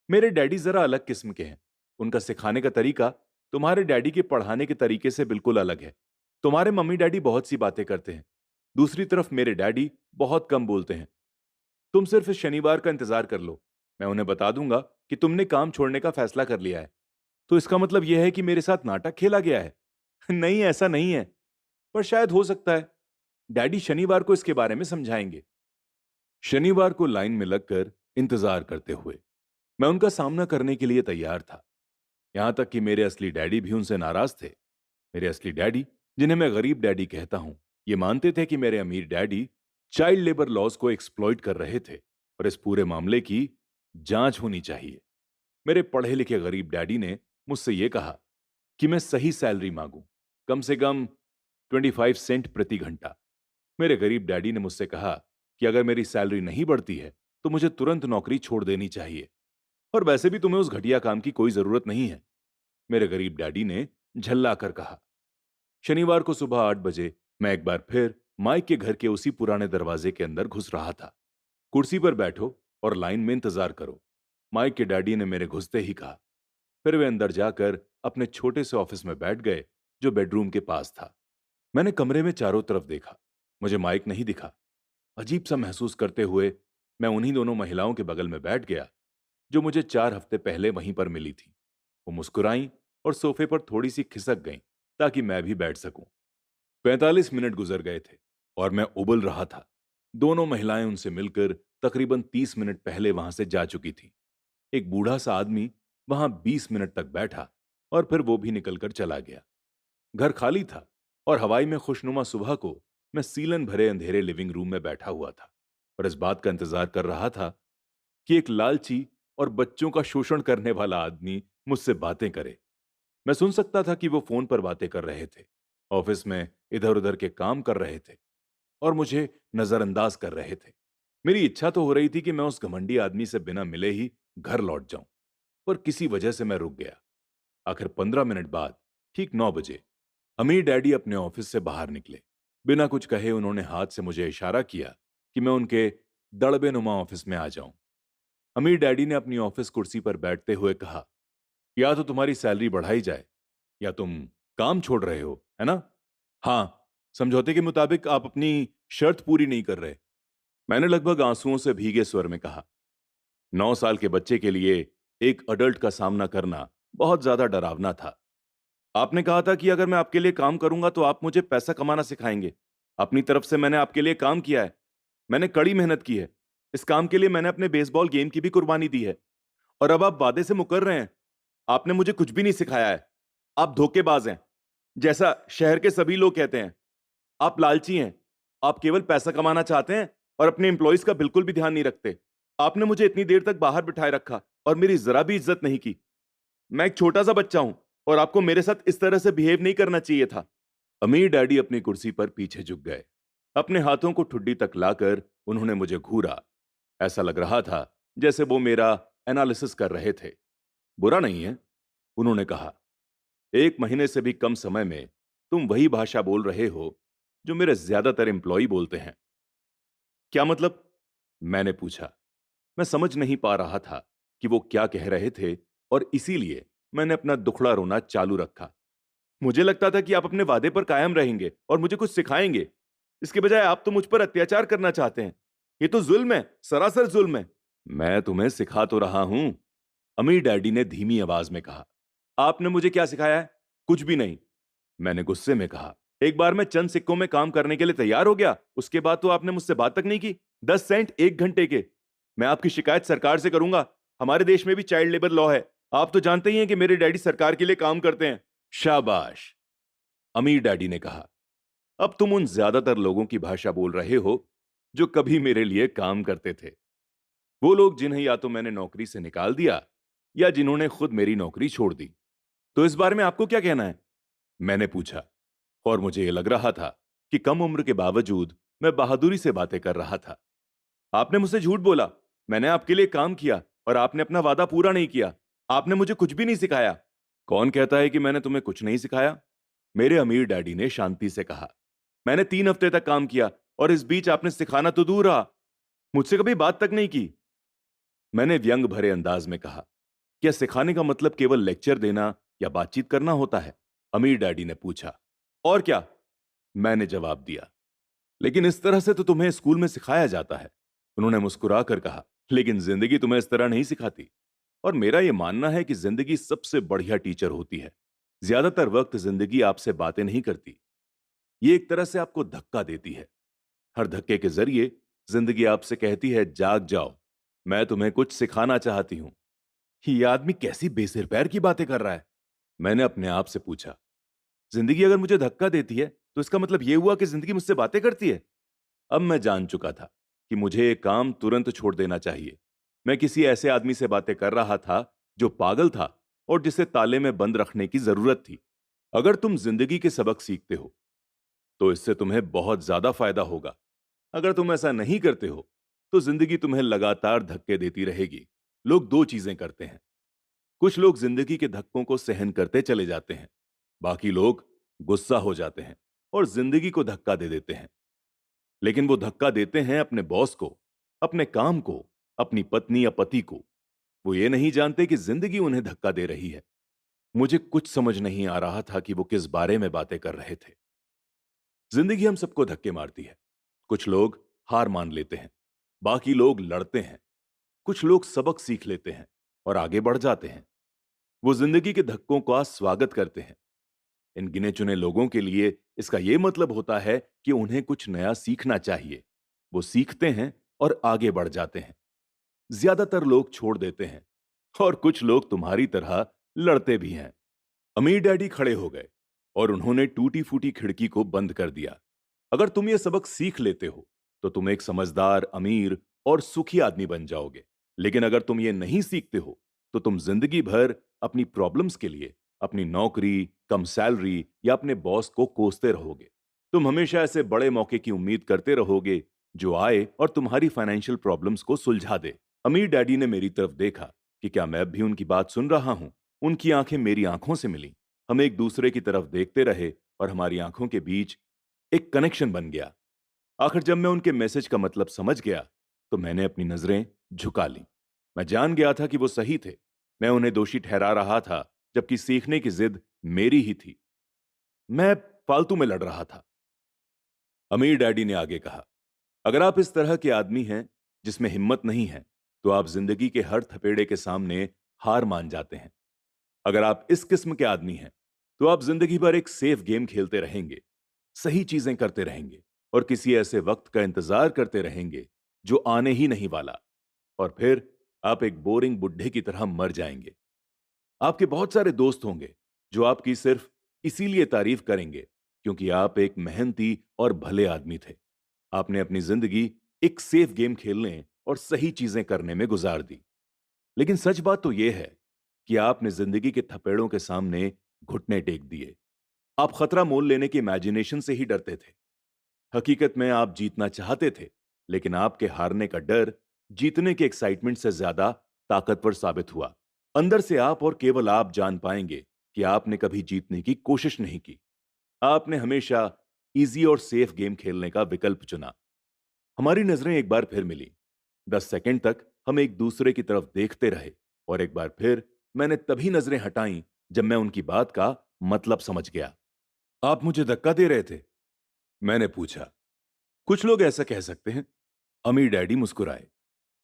मेरे डैडी जरा अलग किस्म के हैं। उनका सिखाने का तरीका तुम्हारे डैडी के पढ़ाने के तरीके से बिल्कुल अलग है। तुम्हारे मम्मी डैडी बहुत सी बातें करते हैं। दूसरी तरफ मेरे डैडी बहुत कम बोलते हैं। तुम सिर्फ इस शनिवार का इंतजार कर लो। मैं उन्हें बता दूंगा कि तुमने काम छोड़ने का फैसला कर लिया है। तो इसका मतलब यह है कि मेरे साथ नाटक खेला गया है? नहीं, ऐसा नहीं है। पर शायद हो सकता है। डैडी शनिवार को इसके बारे में समझाएंगे। शनिवार को लाइन में लगकर इंतजार करते हुए मैं उनका सामना करने के लिए तैयार था। यहां तक कि मेरे असली डैडी भी उनसे नाराज थे। मेरे असली डैडी, जिन्हें मैं गरीब डैडी कहता हूं, ये मानते थे कि मेरे अमीर डैडी चाइल्ड लेबर लॉज को एक्सप्लॉइट कर रहे थे और इस पूरे मामले की जांच होनी चाहिए। मेरे पढ़े लिखे गरीब डैडी ने मुझसे यह कहा कि मैं सही सैलरी मांगूं, कम से कम 25 सेंट प्रति घंटा। मेरे गरीब डैडी ने मुझसे कहा कि अगर मेरी सैलरी नहीं बढ़ती है तो मुझे तुरंत नौकरी छोड़ देनी चाहिए और वैसे भी तुम्हें उस घटिया काम की कोई जरूरत नहीं है। मेरे गरीब डैडी ने झल्ला कर कहा। शनिवार को सुबह 8 बजे मैं एक बार फिर माइक के घर के उसी पुराने दरवाजे के अंदर घुस रहा था। कुर्सी पर बैठो और लाइन में इंतजार करो, माइक के डैडी ने मेरे घुसते ही कहा। फिर वे अंदर जाकर अपने छोटे से ऑफिस में बैठ गए जो बेडरूम के पास था। मैंने कमरे में चारों तरफ देखा। मुझे माइक नहीं दिखा। अजीब सा महसूस करते हुए मैं उन्हीं दोनों महिलाओं के बगल में बैठ गया जो मुझे 4 हफ्ते पहले वहीं पर मिली थी। वो मुस्कुराईं और सोफे पर थोड़ी सी खिसक गईं ताकि मैं भी बैठ सकूं। 45 मिनट गुजर गए थे और मैं उबल रहा था। दोनों महिलाएं उनसे मिलकर तकरीबन 30 मिनट पहले वहां से जा चुकी थी। एक बूढ़ा सा आदमी वहां 20 मिनट तक बैठा और फिर वो भी निकलकर चला गया। घर खाली था और हवाई में खुशनुमा सुबह को मैं सीलन भरे अंधेरे लिविंग रूम में बैठा हुआ था और इस बात का इंतजार कर रहा था कि एक लालची और बच्चों का शोषण करने वाला आदमी मुझसे बातें करे। मैं सुन सकता था कि वो फोन पर बातें कर रहे थे, ऑफिस में इधर उधर के काम कर रहे थे और मुझे नजरअंदाज कर रहे थे। मेरी इच्छा तो हो रही थी कि मैं उस घमंडी आदमी से बिना मिले ही घर लौट जाऊं, पर किसी वजह से मैं रुक गया। आखिर 15 मिनट बाद ठीक 9 बजे अमीर डैडी अपने ऑफिस से बाहर निकले। बिना कुछ कहे उन्होंने हाथ से मुझे इशारा किया कि मैं उनके दड़बे नुमा ऑफिस में आ जाऊं। अमीर डैडी ने अपनी ऑफिस कुर्सी पर बैठते हुए कहा, या तो तुम्हारी सैलरी बढ़ाई जाए या तुम काम छोड़ रहे हो, है ना? हाँ, समझौते के मुताबिक आप अपनी शर्त पूरी नहीं कर रहे, मैंने लगभग आंसुओं से भीगे स्वर में कहा। 9 साल के बच्चे के लिए एक अडल्ट का सामना करना बहुत ज्यादा डरावना था। आपने कहा था कि अगर मैं आपके लिए काम करूंगा तो आप मुझे पैसा कमाना सिखाएंगे। अपनी तरफ से मैंने आपके लिए काम किया है। मैंने कड़ी मेहनत की है। इस काम के लिए मैंने अपने बेसबॉल गेम की भी कुर्बानी दी है। और अब आप वादे से मुकर रहे हैं। आपने मुझे कुछ भी नहीं सिखाया है। आप धोखेबाज हैं, जैसा शहर के सभी लोग कहते हैं। आप लालची हैं। आप केवल पैसा कमाना चाहते हैं और अपने एम्प्लॉइज का बिल्कुल भी ध्यान नहीं रखते। आपने मुझे इतनी देर तक बाहर बिठाए रखा और मेरी जरा भी इज्जत नहीं की। मैं एक छोटा सा बच्चा हूं और आपको मेरे साथ इस तरह से बिहेव नहीं करना चाहिए था। अमीर डैडी अपनी कुर्सी पर पीछे झुक गए। अपने हाथों को ठुड्डी तक लाकर उन्होंने मुझे घूरा। ऐसा लग रहा था जैसे वो मेरा एनालिसिस कर रहे थे। बुरा नहीं है, उन्होंने कहा। 1 महीने से भी कम समय में तुम वही भाषा बोल रहे हो जो मेरे ज्यादातर एम्प्लॉय बोलते हैं। क्या मतलब? मैंने पूछा। मैं समझ नहीं पा रहा था कि वो क्या कह रहे थे और इसीलिए मैंने अपना दुखड़ा रोना चालू रखा। मुझे लगता था कि आप अपने वादे पर कायम रहेंगे और मुझे कुछ सिखाएंगे। इसके बजाय आप तो मुझ पर अत्याचार करना चाहते हैं। ये तो जुल्म है, सरासर जुल्म है। मैं तुम्हें सिखा तो रहा हूं, अमीर डैडी ने धीमी आवाज में कहा। आपने मुझे क्या सिखाया है? कुछ भी नहीं, मैंने गुस्से में कहा। एक बार मैं चंद सिक्कों में काम करने के लिए तैयार हो गया, उसके बाद तो आपने मुझसे बात तक नहीं की। 10 सेंट 1 घंटे के। मैं आपकी शिकायत सरकार से करूंगा। हमारे देश में भी चाइल्ड लेबर लॉ है। आप तो जानते ही हैं कि मेरे डैडी सरकार के लिए काम करते हैं। शाबाश, अमीर डैडी ने कहा। अब तुम उन ज्यादातर लोगों की भाषा बोल रहे हो जो कभी मेरे लिए काम करते थे। वो लोग जिन्हें या तो मैंने नौकरी से निकाल दिया या जिन्होंने खुद मेरी नौकरी छोड़ दी। तो इस बारे में आपको क्या कहना है? मैंने पूछा। और मुझे यह लग रहा था कि कम उम्र के बावजूद मैं बहादुरी से बातें कर रहा था। आपने मुझसे झूठ बोला। मैंने आपके लिए काम किया और आपने अपना वादा पूरा नहीं किया। आपने मुझे कुछ भी नहीं सिखाया। कौन कहता है कि मैंने तुम्हें कुछ नहीं सिखाया? मेरे अमीर डैडी ने शांति से कहा। मैंने 3 हफ्ते तक काम किया और इस बीच आपने सिखाना तो दूर रहा, मुझसे कभी बात तक नहीं की। मैंने व्यंग भरे अंदाज में कहा। क्या सिखाने का मतलब केवल लेक्चर देना या बातचीत करना होता है? अमीर डैडी ने पूछा। और क्या, मैंने जवाब दिया। लेकिन इस तरह से तो तुम्हें स्कूल में सिखाया जाता है, उन्होंने मुस्कुराकर कहा। लेकिन जिंदगी तुम्हें इस तरह नहीं सिखाती। और मेरा यह मानना है कि जिंदगी सबसे बढ़िया टीचर होती है। ज्यादातर वक्त जिंदगी आपसे बातें नहीं करती, ये एक तरह से आपको धक्का देती है। हर धक्के के जरिए जिंदगी आपसे कहती है, जाग जाओ, मैं तुम्हें कुछ सिखाना चाहती हूं। ये आदमी कैसी बेसिर पैर की बातें कर रहा है, मैंने अपने आप से पूछा। जिंदगी अगर मुझे धक्का देती है तो इसका मतलब यह हुआ कि जिंदगी मुझसे बातें करती है। अब मैं जान चुका था कि मुझे ये काम तुरंत छोड़ देना चाहिए। मैं किसी ऐसे आदमी से बातें कर रहा था जो पागल था और जिसे ताले में बंद रखने की जरूरत थी। अगर तुम जिंदगी के सबक सीखते हो तो इससे तुम्हें बहुत ज्यादा फायदा होगा। अगर तुम ऐसा नहीं करते हो तो जिंदगी तुम्हें लगातार धक्के देती रहेगी। लोग दो चीजें करते हैं। कुछ लोग जिंदगी के धक्कों को सहन करते चले जाते हैं, बाकी लोग गुस्सा हो जाते हैं और जिंदगी को धक्का दे देते हैं। लेकिन वो धक्का देते हैं अपने बॉस को, अपने काम को, अपनी पत्नी या पति को। वो ये नहीं जानते कि जिंदगी उन्हें धक्का दे रही है। मुझे कुछ समझ नहीं आ रहा था कि वो किस बारे में बातें कर रहे थे। जिंदगी हम सबको धक्के मारती है। कुछ लोग हार मान लेते हैं, बाकी लोग लड़ते हैं, कुछ लोग सबक सीख लेते हैं और आगे बढ़ जाते हैं। वो जिंदगी के धक्कों का स्वागत करते हैं। इन गिने चुने लोगों के लिए इसका यह मतलब होता है कि उन्हें कुछ नया सीखना चाहिए। वो सीखते हैं और आगे बढ़ जाते हैं। ज्यादातर लोग छोड़ देते हैं और कुछ लोग तुम्हारी तरह लड़ते भी हैं। अमीर डैडी खड़े हो गए और उन्होंने टूटी फूटी खिड़की को बंद कर दिया। अगर तुम ये सबक सीख लेते हो तो तुम एक समझदार, अमीर और सुखी आदमी बन जाओगे। लेकिन अगर तुम ये नहीं सीखते हो तो तुम जिंदगी भर अपनी प्रॉब्लम्स के लिए अपनी नौकरी, कम सैलरी या अपने बॉस को कोसते रहोगे। तुम हमेशा ऐसे बड़े मौके की उम्मीद करते रहोगे जो आए और तुम्हारी फाइनेंशियल प्रॉब्लम्स को सुलझा दे। अमीर डैडी ने मेरी तरफ देखा कि क्या मैं भी उनकी बात सुन रहा हूं। उनकी आंखें मेरी आंखों से मिली। हम एक दूसरे की तरफ देखते रहे और हमारी आंखों के बीच एक कनेक्शन बन गया। आखिर जब मैं उनके मैसेज का मतलब समझ गया तो मैंने अपनी नजरें झुका ली। मैं जान गया था कि वो सही थे। मैं उन्हें दोषी ठहरा रहा था, जबकि सीखने की जिद मेरी ही थी। मैं फालतू में लड़ रहा था। अमीर डैडी ने आगे कहा, अगर आप इस तरह के आदमी हैं जिसमें हिम्मत नहीं है तो आप जिंदगी के हर थपेड़े के सामने हार मान जाते हैं। अगर आप इस किस्म के आदमी हैं तो आप जिंदगी भर एक सेफ गेम खेलते रहेंगे, सही चीजें करते रहेंगे और किसी ऐसे वक्त का इंतजार करते रहेंगे जो आने ही नहीं वाला। और फिर आप एक बोरिंग बुड्ढे की तरह मर जाएंगे। आपके बहुत सारे दोस्त होंगे जो आपकी सिर्फ इसीलिए तारीफ करेंगे क्योंकि आप एक मेहनती और भले आदमी थे। आपने अपनी जिंदगी एक सेफ गेम खेलने और सही चीजें करने में गुजार दी। लेकिन सच बात तो यह है कि आपने जिंदगी के थपेड़ों के सामने घुटने टेक दिए। आप खतरा मोल लेने की इमेजिनेशन से ही डरते थे। हकीकत में आप जीतना चाहते थे, लेकिन आपके हारने का डर जीतने के एक्साइटमेंट से ज्यादा ताकतवर साबित हुआ। अंदर से आप और केवल आप जान पाएंगे कि आपने कभी जीतने की कोशिश नहीं की। आपने हमेशा इजी और सेफ गेम खेलने का विकल्प चुना। हमारी नजरें एक बार फिर मिली। 10 सेकंड तक हम एक दूसरे की तरफ देखते रहे और एक बार फिर मैंने तभी नजरें हटाई जब मैं उनकी बात का मतलब समझ गया। आप मुझे धक्का दे रहे थे? मैंने पूछा। कुछ लोग ऐसा कह सकते हैं। अमीर डैडी मुस्कुराए।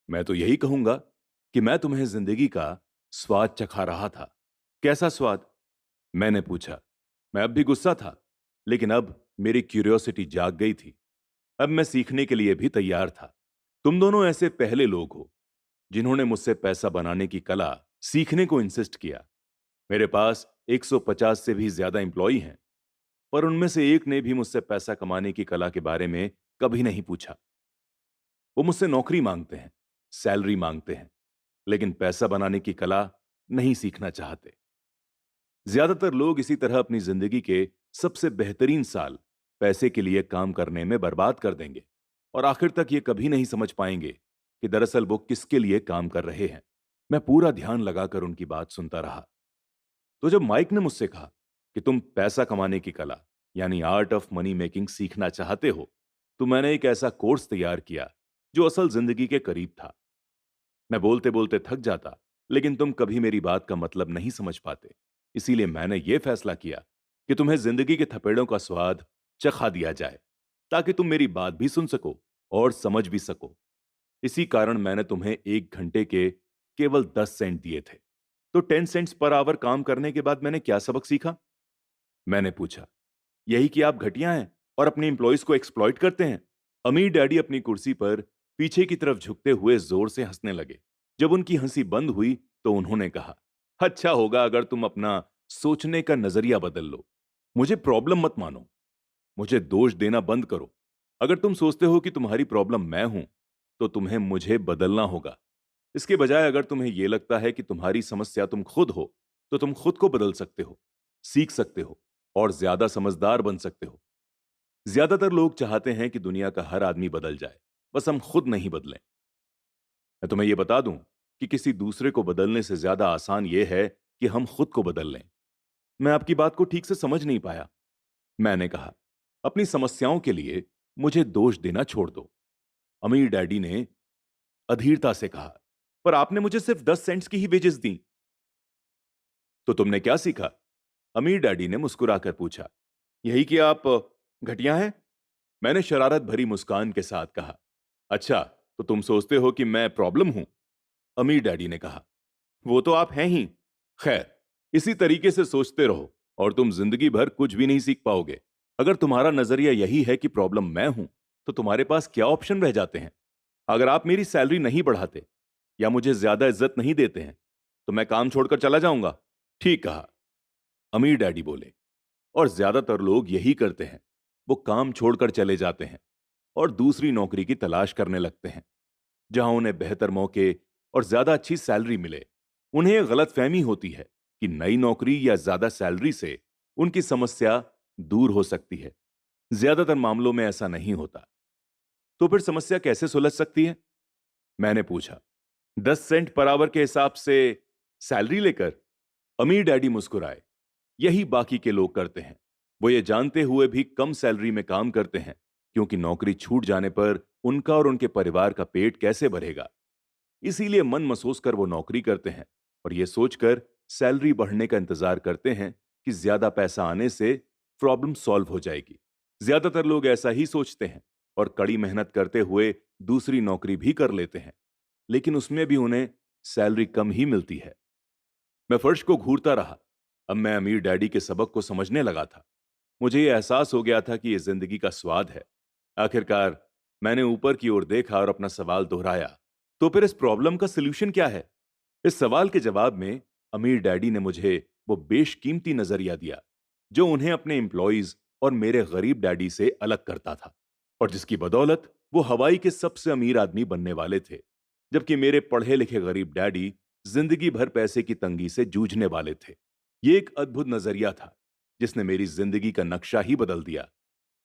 मैं तो यही कहूंगा कि मैं तुम्हें जिंदगी का स्वाद चखा रहा था। कैसा स्वाद? मैंने पूछा। मैं अब भी गुस्सा था, लेकिन अब मेरी क्यूरियोसिटी जाग गई थी। अब मैं सीखने के लिए भी तैयार था। तुम दोनों ऐसे पहले लोग हो जिन्होंने मुझसे पैसा बनाने की कला सीखने को इंसिस्ट किया। मेरे पास 150 से भी ज्यादा एम्प्लॉई हैं, पर उनमें से एक ने भी मुझसे पैसा कमाने की कला के बारे में कभी नहीं पूछा। वो मुझसे नौकरी मांगते हैं, सैलरी मांगते हैं, लेकिन पैसा बनाने की कला नहीं सीखना चाहते। ज्यादातर लोग इसी तरह अपनी जिंदगी के सबसे बेहतरीन साल पैसे के लिए काम करने में बर्बाद कर देंगे और आखिर तक ये कभी नहीं समझ पाएंगे कि दरअसल वो किसके लिए काम कर रहे हैं। मैं पूरा ध्यान लगाकर उनकी बात सुनता रहा। तो जब माइक ने मुझसे कहा कि तुम पैसा कमाने की कला यानी आर्ट ऑफ मनी मेकिंग सीखना चाहते हो, तो मैंने एक ऐसा कोर्स तैयार किया जो असल जिंदगी के करीब था। मैं बोलते बोलते थक जाता, लेकिन तुम कभी मेरी बात का मतलब नहीं समझ पाते। इसीलिए मैंने यह फैसला किया कि तुम्हें जिंदगी के थपेड़ों का स्वाद चखा दिया जाए, ताकि तुम मेरी बात भी सुन सको और समझ भी सको। इसी कारण मैंने तुम्हें 1 घंटे के केवल 10 सेंट दिए थे। तो 10 सेंट्स पर आवर काम करने के बाद मैंने क्या सबक सीखा? मैंने पूछा। यही कि आप घटिया हैं और अपने एम्प्लॉइज को एक्सप्लॉइट करते हैं। अमीर डैडी अपनी कुर्सी पर पीछे की तरफ झुकते हुए जोर से हंसने लगे। जब उनकी हंसी बंद हुई तो उन्होंने कहा, अच्छा होगा अगर तुम अपना सोचने का नजरिया बदल लो। मुझे प्रॉब्लम मत मानो, मुझे दोष देना बंद करो। अगर तुम सोचते हो कि तुम्हारी प्रॉब्लम मैं हूं, तो तुम्हें मुझे बदलना होगा। इसके बजाय अगर तुम्हें यह लगता है कि तुम्हारी समस्या तुम खुद हो, तो तुम खुद को बदल सकते हो, सीख सकते हो और ज्यादा समझदार बन सकते हो। ज्यादातर लोग चाहते हैं कि दुनिया का हर आदमी बदल जाए, बस हम खुद नहीं बदलें। मैं तुम्हें यह बता दूं कि किसी दूसरे को बदलने से ज्यादा आसान यह है कि हम खुद को बदल लें। मैं आपकी बात को ठीक से समझ नहीं पाया। मैंने कहा, अपनी समस्याओं के लिए मुझे दोष देना छोड़ दो। अमीर डैडी ने अधीरता से कहा, पर आपने मुझे सिर्फ 10 सेंट्स की ही वेजेस दी। तो तुमने क्या सीखा? अमीर डैडी ने मुस्कुराकर पूछा। यही कि आप घटिया हैं। मैंने शरारत भरी मुस्कान के साथ कहा। अच्छा, तो तुम सोचते हो कि मैं प्रॉब्लम हूं? अमीर डैडी ने कहा। वो तो आप हैं ही। खैर, इसी तरीके से सोचते रहो और तुम जिंदगी भर कुछ भी नहीं सीख पाओगे। अगर तुम्हारा नजरिया यही है कि प्रॉब्लम मैं हूं, तो तुम्हारे पास क्या ऑप्शन रह जाते हैं? अगर आप मेरी सैलरी नहीं बढ़ाते या मुझे ज्यादा इज्जत नहीं देते हैं, तो मैं काम छोड़कर चला जाऊंगा। ठीक कहा, अमीर डैडी बोले। और ज्यादातर लोग यही करते हैं। वो काम छोड़कर चले जाते हैं और दूसरी नौकरी की तलाश करने लगते हैं, जहां उन्हें बेहतर मौके और ज्यादा अच्छी सैलरी मिले। उन्हें यह गलतफहमी होती है कि नई नौकरी या ज्यादा सैलरी से उनकी समस्या दूर हो सकती है। ज्यादातर मामलों में ऐसा नहीं होता। तो फिर समस्या कैसे सुलझ सकती है? मैंने पूछा। 10 सेंट पर आवर के हिसाब से सैलरी लेकर? अमीर डैडी मुस्कुराए। यही बाकी के लोग करते हैं। वो ये जानते हुए भी कम सैलरी में काम करते हैं, क्योंकि नौकरी छूट जाने पर उनका और उनके परिवार का पेट कैसे भरेगा। इसीलिए मन मसोस कर वो नौकरी करते हैं और ये सोचकर सैलरी बढ़ने का इंतजार करते हैं कि ज्यादा पैसा आने से प्रॉब्लम सॉल्व हो जाएगी। ज्यादातर लोग ऐसा ही सोचते हैं और कड़ी मेहनत करते हुए दूसरी नौकरी भी कर लेते हैं, लेकिन उसमें भी उन्हें सैलरी कम ही मिलती है। मैं फर्श को घूरता रहा। अब मैं अमीर डैडी के सबक को समझने लगा था। मुझे यह एहसास हो गया था कि यह जिंदगी का स्वाद है। आखिरकार मैंने ऊपर की ओर देखा और अपना सवाल दोहराया, तो फिर इस प्रॉब्लम का सलूशन क्या है? इस सवाल के जवाब में अमीर डैडी ने मुझे वो बेशकीमती नजरिया दिया जो उन्हें अपने एम्प्लॉइज और मेरे गरीब डैडी से अलग करता था, और जिसकी बदौलत वो हवाई के सबसे अमीर आदमी बनने वाले थे, जबकि मेरे पढ़े लिखे गरीब डैडी जिंदगी भर पैसे की तंगी से जूझने वाले थे। ये एक अद्भुत नजरिया था जिसने मेरी जिंदगी का नक्शा ही बदल दिया।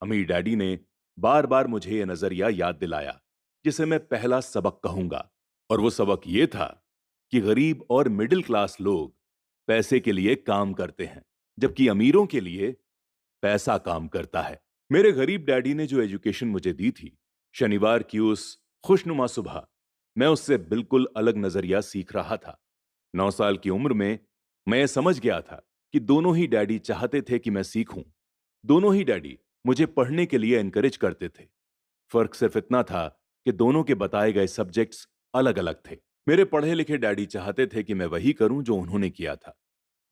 अमीर डैडी ने बार बार मुझे यह नजरिया याद दिलाया, जिसे मैं पहला सबक कहूंगा। और वो सबक ये था कि गरीब और मिडिल क्लास लोग पैसे के लिए काम करते हैं, जबकि अमीरों के लिए पैसा काम करता है। मेरे गरीब डैडी ने जो एजुकेशन मुझे दी थी, शनिवार की उस खुशनुमा सुबह मैं उससे बिल्कुल अलग नजरिया सीख रहा था। 9 साल की उम्र में मैं ये समझ गया था कि दोनों ही डैडी चाहते थे कि मैं सीखूं। दोनों ही डैडी मुझे पढ़ने के लिए एनकरेज करते थे। फर्क सिर्फ इतना था कि दोनों के बताए गए सब्जेक्ट्स अलग अलग थे। मेरे पढ़े लिखे डैडी चाहते थे कि मैं वही करूं जो उन्होंने किया था।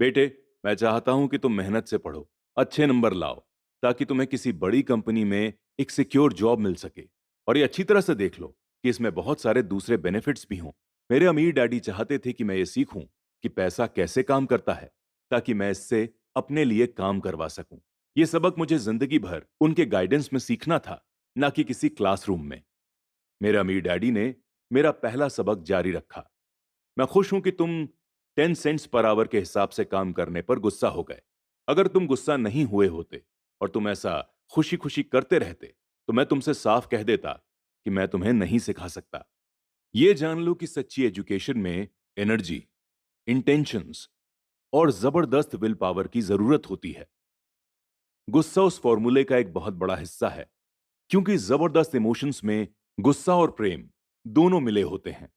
बेटे, मैं चाहता हूं कि तुम मेहनत से पढ़ो, अच्छे नंबर लाओ, ताकि तुम्हें किसी बड़ी कंपनी में एक सिक्योर जॉब मिल सके। और ये अच्छी तरह से देख लो कि इसमें बहुत सारे दूसरे बेनिफिट्स भी हों। मेरे अमीर डैडी चाहते थे कि मैं ये सीखूं कि पैसा कैसे काम करता है, ताकि मैं इससे अपने लिए काम करवा सकूं। ये सबक मुझे जिंदगी भर उनके गाइडेंस में सीखना था, ना कि किसी क्लासरूम में। मेरे अमीर डैडी ने मेरा पहला सबक जारी रखा। मैं खुश हूं कि तुम 10 सेंट्स पर आवर के हिसाब से काम करने पर गुस्सा हो गए। अगर तुम गुस्सा नहीं हुए होते और तुम ऐसा खुशी खुशी करते रहते, तो मैं तुमसे साफ कह देता कि मैं तुम्हें नहीं सिखा सकता। ये जान लो कि सच्ची एजुकेशन में एनर्जी, इंटेंशंस और जबरदस्त विल पावर की जरूरत होती है। गुस्सा उस फॉर्मूले का एक बहुत बड़ा हिस्सा है, क्योंकि जबरदस्त इमोशंस में गुस्सा और प्रेम दोनों मिले होते हैं।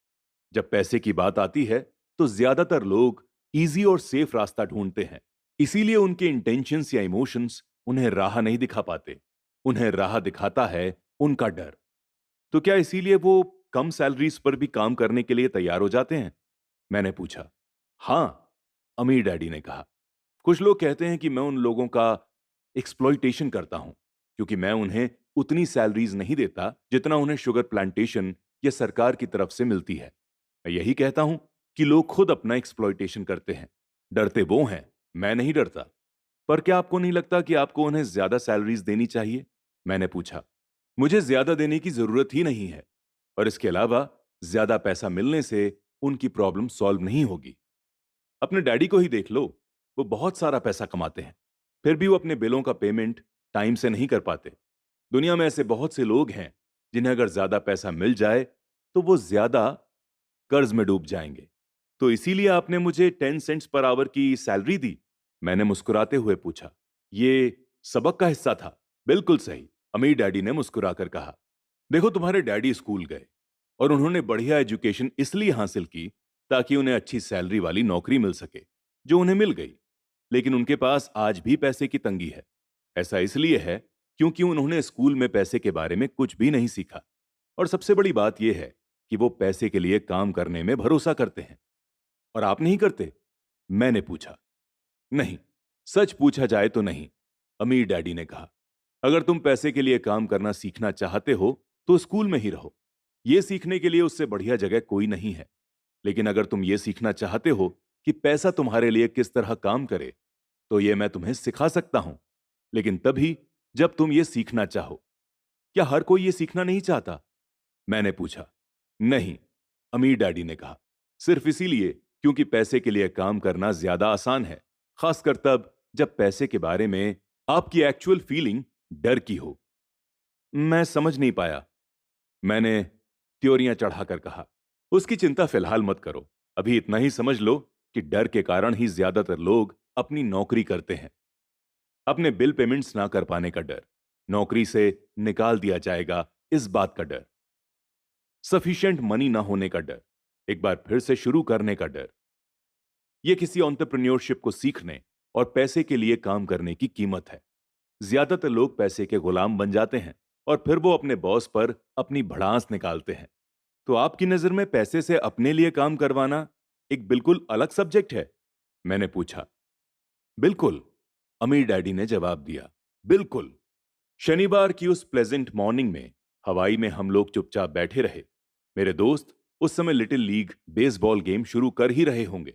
जब पैसे की बात आती है तो ज्यादातर लोग इजी और सेफ रास्ता ढूंढते हैं। इसीलिए उनके इंटेंशंस या इमोशंस उन्हें राह नहीं दिखा पाते। उन्हें राह दिखाता है उनका डर। तो क्या इसीलिए वो कम सैलरीज पर भी काम करने के लिए तैयार हो जाते हैं? मैंने पूछा। हां, अमीर डैडी ने कहा। कुछ लोग कहते हैं कि मैं उन लोगों का एक्सप्लॉइटेशन करता हूं, क्योंकि मैं उन्हें उतनी सैलरीज नहीं देता जितना उन्हें शुगर प्लांटेशन या सरकार की तरफ से मिलती है। मैं यही कहता हूं कि लोग खुद अपना एक्सप्लॉइटेशन करते हैं। डरते वो हैं, मैं नहीं डरता। पर क्या आपको नहीं लगता कि आपको उन्हें ज्यादा सैलरीज देनी चाहिए? मैंने पूछा। मुझे ज्यादा देने की जरूरत ही नहीं है, और इसके अलावा ज्यादा पैसा मिलने से उनकी प्रॉब्लम सॉल्व नहीं होगी। अपने डैडी को ही देख लो, वो बहुत सारा पैसा कमाते हैं, फिर भी वो अपने बिलों का पेमेंट टाइम से नहीं कर पाते। दुनिया में ऐसे बहुत से लोग हैं जिन्हें अगर ज्यादा पैसा मिल जाए तो वो ज्यादा कर्ज में डूब जाएंगे। तो इसीलिए आपने मुझे 10 सेंट्स पर आवर की सैलरी दी? मैंने मुस्कुराते हुए पूछा। ये सबक का हिस्सा था। बिल्कुल सही, अमीर डैडी ने मुस्कुराकर कहा। देखो, तुम्हारे डैडी स्कूल गए और उन्होंने बढ़िया एजुकेशन इसलिए हासिल की ताकि उन्हें अच्छी सैलरी वाली नौकरी मिल सके, जो उन्हें मिल गई। लेकिन उनके पास आज भी पैसे की तंगी है। ऐसा इसलिए है क्योंकि उन्होंने स्कूल में पैसे के बारे में कुछ भी नहीं सीखा। और सबसे बड़ी बात यह है कि वो पैसे के लिए काम करने में भरोसा करते हैं। और आप नहीं करते? मैंने पूछा। नहीं, सच पूछा जाए तो नहीं, अमीर डैडी ने कहा। अगर तुम पैसे के लिए काम करना सीखना चाहते हो तो स्कूल में ही रहो। यह सीखने के लिए उससे बढ़िया जगह कोई नहीं है। लेकिन अगर तुम ये सीखना चाहते हो कि पैसा तुम्हारे लिए किस तरह काम करे, तो ये मैं तुम्हें सिखा सकता हूं, लेकिन तभी जब तुम ये सीखना चाहो। क्या हर कोई ये सीखना नहीं चाहता? मैंने पूछा। नहीं, अमीर डैडी ने कहा। सिर्फ इसीलिए क्योंकि पैसे के लिए काम करना ज्यादा आसान है, खासकर तब जब पैसे के बारे में आपकी एक्चुअल फीलिंग डर की हो। मैं समझ नहीं पाया, मैंने त्योरियां चढ़ाकर कहा। उसकी चिंता फिलहाल मत करो। अभी इतना ही समझ लो कि डर के कारण ही ज्यादातर लोग अपनी नौकरी करते हैं। अपने बिल पेमेंट्स ना कर पाने का डर, नौकरी से निकाल दिया जाएगा इस बात का डर, सफिशिएंट मनी ना होने का डर, एक बार फिर से शुरू करने का डर। यह किसी एंटरप्रेन्योरशिप को सीखने और पैसे के लिए काम करने की कीमत है। ज्यादातर लोग पैसे के गुलाम बन जाते हैं और फिर वो अपने बॉस पर अपनी भड़ास निकालते हैं। तो आपकी नजर में पैसे से अपने लिए काम करवाना एक बिल्कुल अलग सब्जेक्ट है? मैंने पूछा। बिल्कुल, अमीर डैडी ने जवाब दिया। बिल्कुल। शनिवार की उस प्लेजेंट मॉर्निंग में हवाई में हम लोग चुपचाप बैठे रहे। मेरे दोस्त उस समय लिटिल लीग बेसबॉल गेम शुरू कर ही रहे होंगे,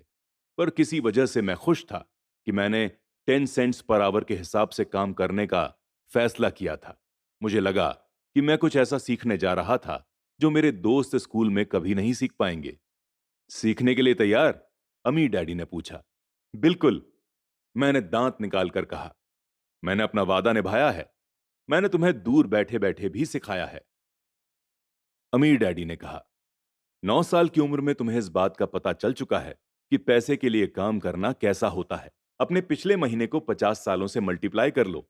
पर किसी वजह से मैं खुश था कि मैंने 10 सेंट्स पर आवर के हिसाब से काम करने का फैसला किया था। मुझे लगा कि मैं कुछ ऐसा सीखने जा रहा था जो मेरे दोस्त स्कूल में कभी नहीं सीख पाएंगे। सीखने के लिए तैयार? अमीर डैडी ने पूछा। बिल्कुल, मैंने दांत निकालकर कहा। मैंने अपना वादा निभाया है। मैंने तुम्हें दूर बैठे बैठे भी सिखाया है। अमीर डैडी ने कहा, 9 साल की उम्र में तुम्हें इस बात का पता चल चुका है कि पैसे के लिए काम करना कैसा होता है। अपने पिछले महीने को 50 सालों से मल्टीप्लाई कर लो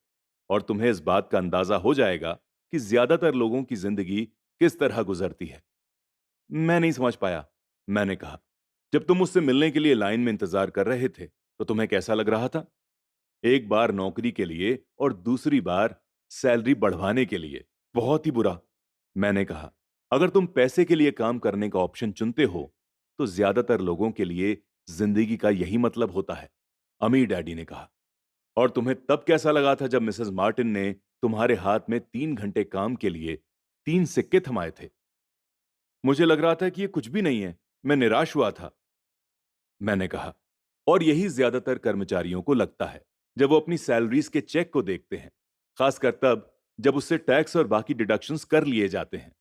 और तुम्हें इस बात का अंदाजा हो जाएगा कि ज्यादातर लोगों की जिंदगी किस तरह गुजरती है। मैं नहीं समझ पाया, मैंने कहा। जब तुम मुझसे मिलने के लिए लाइन में इंतजार कर रहे थे तो तुम्हें कैसा लग रहा था? एक बार नौकरी के लिए और दूसरी बार सैलरी बढ़वाने के लिए। बहुत ही बुरा, मैंने कहा। अगर तुम पैसे के लिए काम करने का ऑप्शन चुनते हो तो ज्यादातर लोगों के लिए जिंदगी का यही मतलब होता है, अमीर डैडी ने कहा। और तुम्हें तब कैसा लगा था जब मिसेस मार्टिन ने तुम्हारे हाथ में 3 घंटे काम के लिए 3 सिक्के थमाए थे? मुझे लग रहा था कि ये कुछ भी नहीं है। मैं निराश हुआ था, मैंने कहा। और यही ज्यादातर कर्मचारियों को लगता है जब वो अपनी सैलरीज के चेक को देखते हैं, खासकर तब जब उससे टैक्स और बाकी डिडक्शंस कर लिए जाते हैं।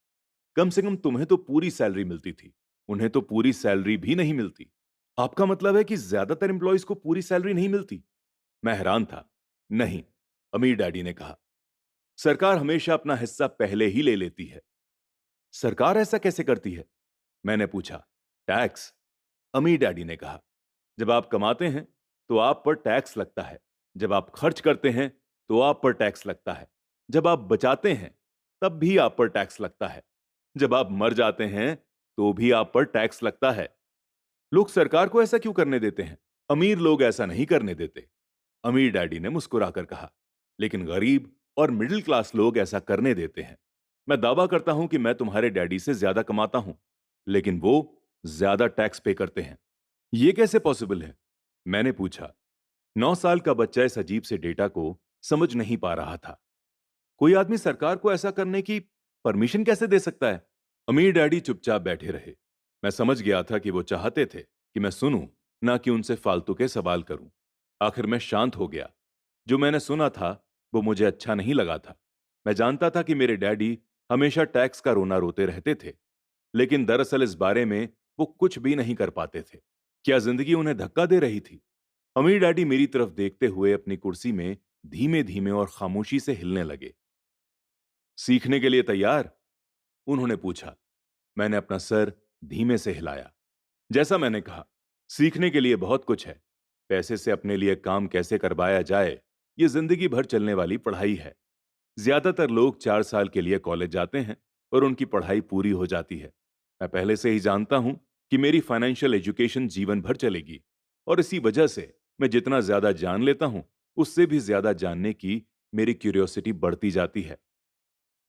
कम से कम तुम्हें तो पूरी सैलरी मिलती थी, उन्हें तो पूरी सैलरी भी नहीं मिलती। आपका मतलब है कि ज्यादातर एम्प्लॉयज को पूरी सैलरी नहीं मिलती? मैं हैरान था। नहीं, अमीर डैडी ने कहा, सरकार हमेशा अपना हिस्सा पहले ही ले लेती है। सरकार ऐसा कैसे करती है? मैंने पूछा। टैक्स, अमीर डैडी ने कहा। जब आप कमाते हैं तो आप पर टैक्स लगता है। जब आप खर्च करते हैं तो आप पर टैक्स लगता है। जब आप बचाते हैं तब भी आप पर टैक्स लगता है। जब आप मर जाते हैं तो भी आप पर टैक्स लगता है। लोग सरकार को ऐसा क्यों करने देते हैं? अमीर लोग ऐसा नहीं करने देते, अमीर डैडी ने मुस्कुराकर कहा। लेकिन गरीब और मिडिल क्लास लोग ऐसा करने देते हैं। मैं दावा करता हूं कि मैं तुम्हारे डैडी से ज्यादा कमाता हूं, लेकिन वो ज्यादा टैक्स पे करते हैं। ये कैसे पॉसिबल है? मैंने पूछा। 9 साल का बच्चा इस अजीब से डेटा को समझ नहीं पा रहा था। कोई आदमी सरकार को ऐसा करने की परमिशन कैसे दे सकता है? अमीर डैडी चुपचाप बैठे रहे। मैं समझ गया था कि वो चाहते थे कि मैं सुनूं, ना कि उनसे फालतू के सवाल करूं। आखिर मैं शांत हो गया। जो मैंने सुना था वो मुझे अच्छा नहीं लगा था। मैं जानता था कि मेरे डैडी हमेशा टैक्स का रोना रोते रहते थे, लेकिन दरअसल इस बारे में वो कुछ भी नहीं कर पाते थे। क्या जिंदगी उन्हें धक्का दे रही थी? अमीर डैडी मेरी तरफ देखते हुए अपनी कुर्सी में धीमे धीमे और खामोशी से हिलने लगे। सीखने के लिए तैयार? उन्होंने पूछा। मैंने अपना सर धीमे से हिलाया। जैसा मैंने कहा, सीखने के लिए बहुत कुछ है। पैसे से अपने लिए काम कैसे करवाया जाए, ये जिंदगी भर चलने वाली पढ़ाई है। ज्यादातर लोग 4 साल के लिए कॉलेज जाते हैं और उनकी पढ़ाई पूरी हो जाती है। मैं पहले से ही जानता हूं कि मेरी फाइनेंशियल एजुकेशन जीवन भर चलेगी, और इसी वजह से मैं जितना ज्यादा जान लेता हूं उससे भी ज्यादा जानने की मेरी क्यूरियोसिटी बढ़ती जाती है।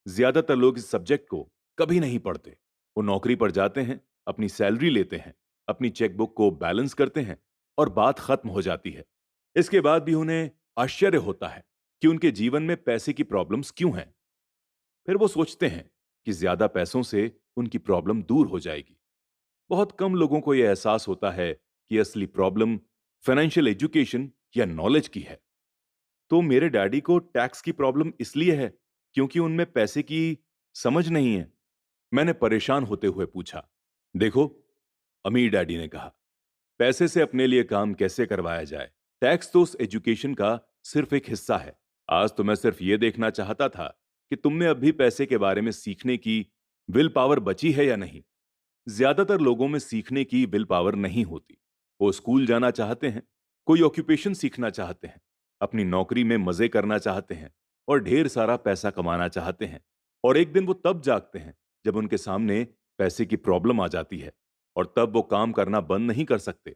ज्यादातर लोग इस सब्जेक्ट को कभी नहीं पढ़ते। वो नौकरी पर जाते हैं, अपनी सैलरी लेते हैं, अपनी चेकबुक को बैलेंस करते हैं और बात खत्म हो जाती है। इसके बाद भी उन्हें आश्चर्य होता है कि उनके जीवन में पैसे की प्रॉब्लम्स क्यों हैं। फिर वो सोचते हैं कि ज्यादा पैसों से उनकी प्रॉब्लम दूर हो जाएगी। बहुत कम लोगों को यह एहसास होता है कि असली प्रॉब्लम फाइनेंशियल एजुकेशन या नॉलेज की है। तो मेरे डैडी को टैक्स की प्रॉब्लम इसलिए है क्योंकि उनमें पैसे की समझ नहीं है? मैंने परेशान होते हुए पूछा। देखो, अमीर डैडी ने कहा, पैसे से अपने लिए काम कैसे करवाया जाए, टैक्स तो उस एजुकेशन का सिर्फ एक हिस्सा है। आज तो मैं सिर्फ ये देखना चाहता था कि तुम में अब भी पैसे के बारे में सीखने की विल पावर बची है या नहीं। ज्यादातर लोगों में सीखने की विल पावर नहीं होती। वो स्कूल जाना चाहते हैं, कोई ऑक्यूपेशन सीखना चाहते हैं, अपनी नौकरी में मजे करना चाहते हैं और ढेर सारा पैसा कमाना चाहते हैं। और एक दिन वो तब जागते हैं जब उनके सामने पैसे की प्रॉब्लम आ जाती है, और तब वो काम करना बंद नहीं कर सकते।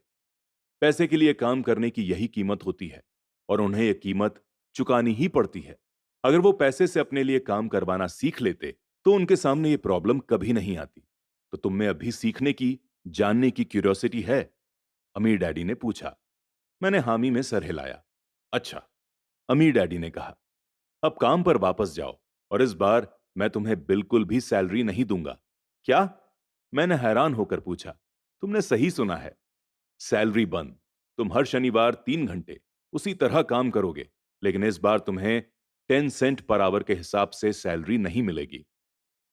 पैसे के लिए काम करने की यही कीमत होती है, और उन्हें यह कीमत चुकानी ही पड़ती है। अगर वो पैसे से अपने लिए काम करवाना सीख लेते तो उनके सामने ये प्रॉब्लम कभी नहीं आती। तो तुम में अभी सीखने की, जानने की क्यूरियोसिटी है? अमीर डैडी ने पूछा। मैंने हामी में सर हिलाया। अच्छा, अमीर डैडी ने कहा, अब काम पर वापस जाओ, और इस बार मैं तुम्हें बिल्कुल भी सैलरी नहीं दूंगा। क्या? मैंने हैरान होकर पूछा। तुमने सही सुना है, सैलरी बंद। तुम हर शनिवार 3 घंटे उसी तरह काम करोगे, लेकिन इस बार तुम्हें 10 सेंट पर आवर के हिसाब से सैलरी नहीं मिलेगी।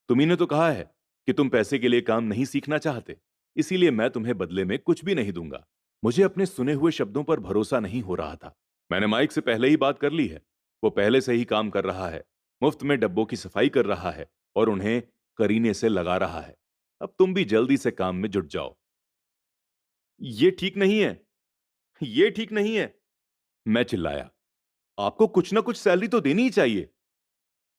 तुम्ही ने तो कहा है कि तुम पैसे के लिए काम नहीं सीखना चाहते, इसीलिए मैं तुम्हें बदले में कुछ भी नहीं दूंगा। मुझे अपने सुने हुए शब्दों पर भरोसा नहीं हो रहा था। मैंने माइक से पहले ही बात कर ली है। वो पहले से ही काम कर रहा है, मुफ्त में डब्बों की सफाई कर रहा है और उन्हें करीने से लगा रहा है। अब तुम भी जल्दी से काम में जुट जाओ। ये ठीक नहीं है, ये ठीक नहीं है, मैं चिल्लाया। आपको कुछ ना कुछ सैलरी तो देनी ही चाहिए।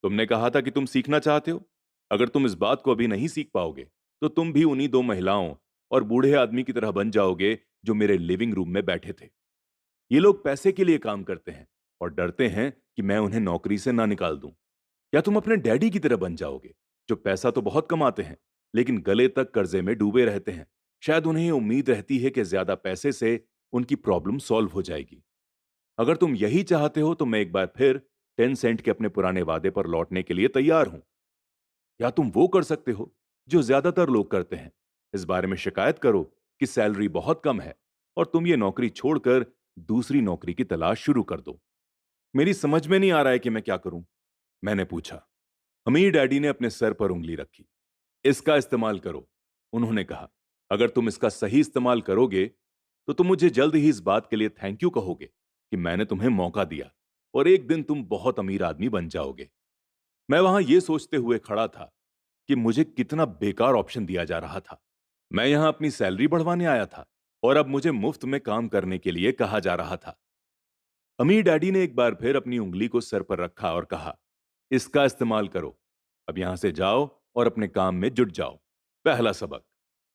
तुमने कहा था कि तुम सीखना चाहते हो। अगर तुम इस बात को अभी नहीं सीख पाओगे, तो तुम भी उन्हीं दो महिलाओं और बूढ़े आदमी की तरह बन जाओगे जो मेरे लिविंग रूम में बैठे थे। ये लोग पैसे के लिए काम करते हैं और डरते हैं कि मैं उन्हें नौकरी से ना निकाल दूं। या तुम अपने डैडी की तरह बन जाओगे, जो पैसा तो बहुत कमाते हैं, लेकिन गले तक कर्जे में डूबे रहते हैं। शायद उन्हें उम्मीद रहती है कि ज्यादा पैसे से उनकी प्रॉब्लम सॉल्व हो जाएगी। अगर तुम यही चाहते हो तो मैं एक बार फिर 10 सेंट के अपने पुराने वादे पर लौटने के लिए तैयार हूं। या तुम वो कर सकते हो जो ज्यादातर लोग करते हैं, इस बारे में शिकायत करो कि सैलरी बहुत कम है और तुम ये नौकरी छोड़कर दूसरी नौकरी की तलाश शुरू कर दो। मेरी समझ में नहीं आ रहा है कि मैं क्या करूं, मैंने पूछा। अमीर डैडी ने अपने सर पर उंगली रखी। इसका इस्तेमाल करो, उन्होंने कहा। अगर तुम इसका सही इस्तेमाल करोगे तो तुम मुझे जल्द ही इस बात के लिए थैंक यू कहोगे कि मैंने तुम्हें मौका दिया और एक दिन तुम बहुत अमीर आदमी बन जाओगे। मैं वहां यह सोचते हुए खड़ा था कि मुझे कितना बेकार ऑप्शन दिया जा रहा था। मैं यहां अपनी सैलरी बढ़वाने आया था और अब मुझे मुफ्त में काम करने के लिए कहा जा रहा था। अमीर डैडी ने एक बार फिर अपनी उंगली को सर पर रखा और कहा, इसका इस्तेमाल करो। अब यहां से जाओ और अपने काम में जुट जाओ। पहला सबक,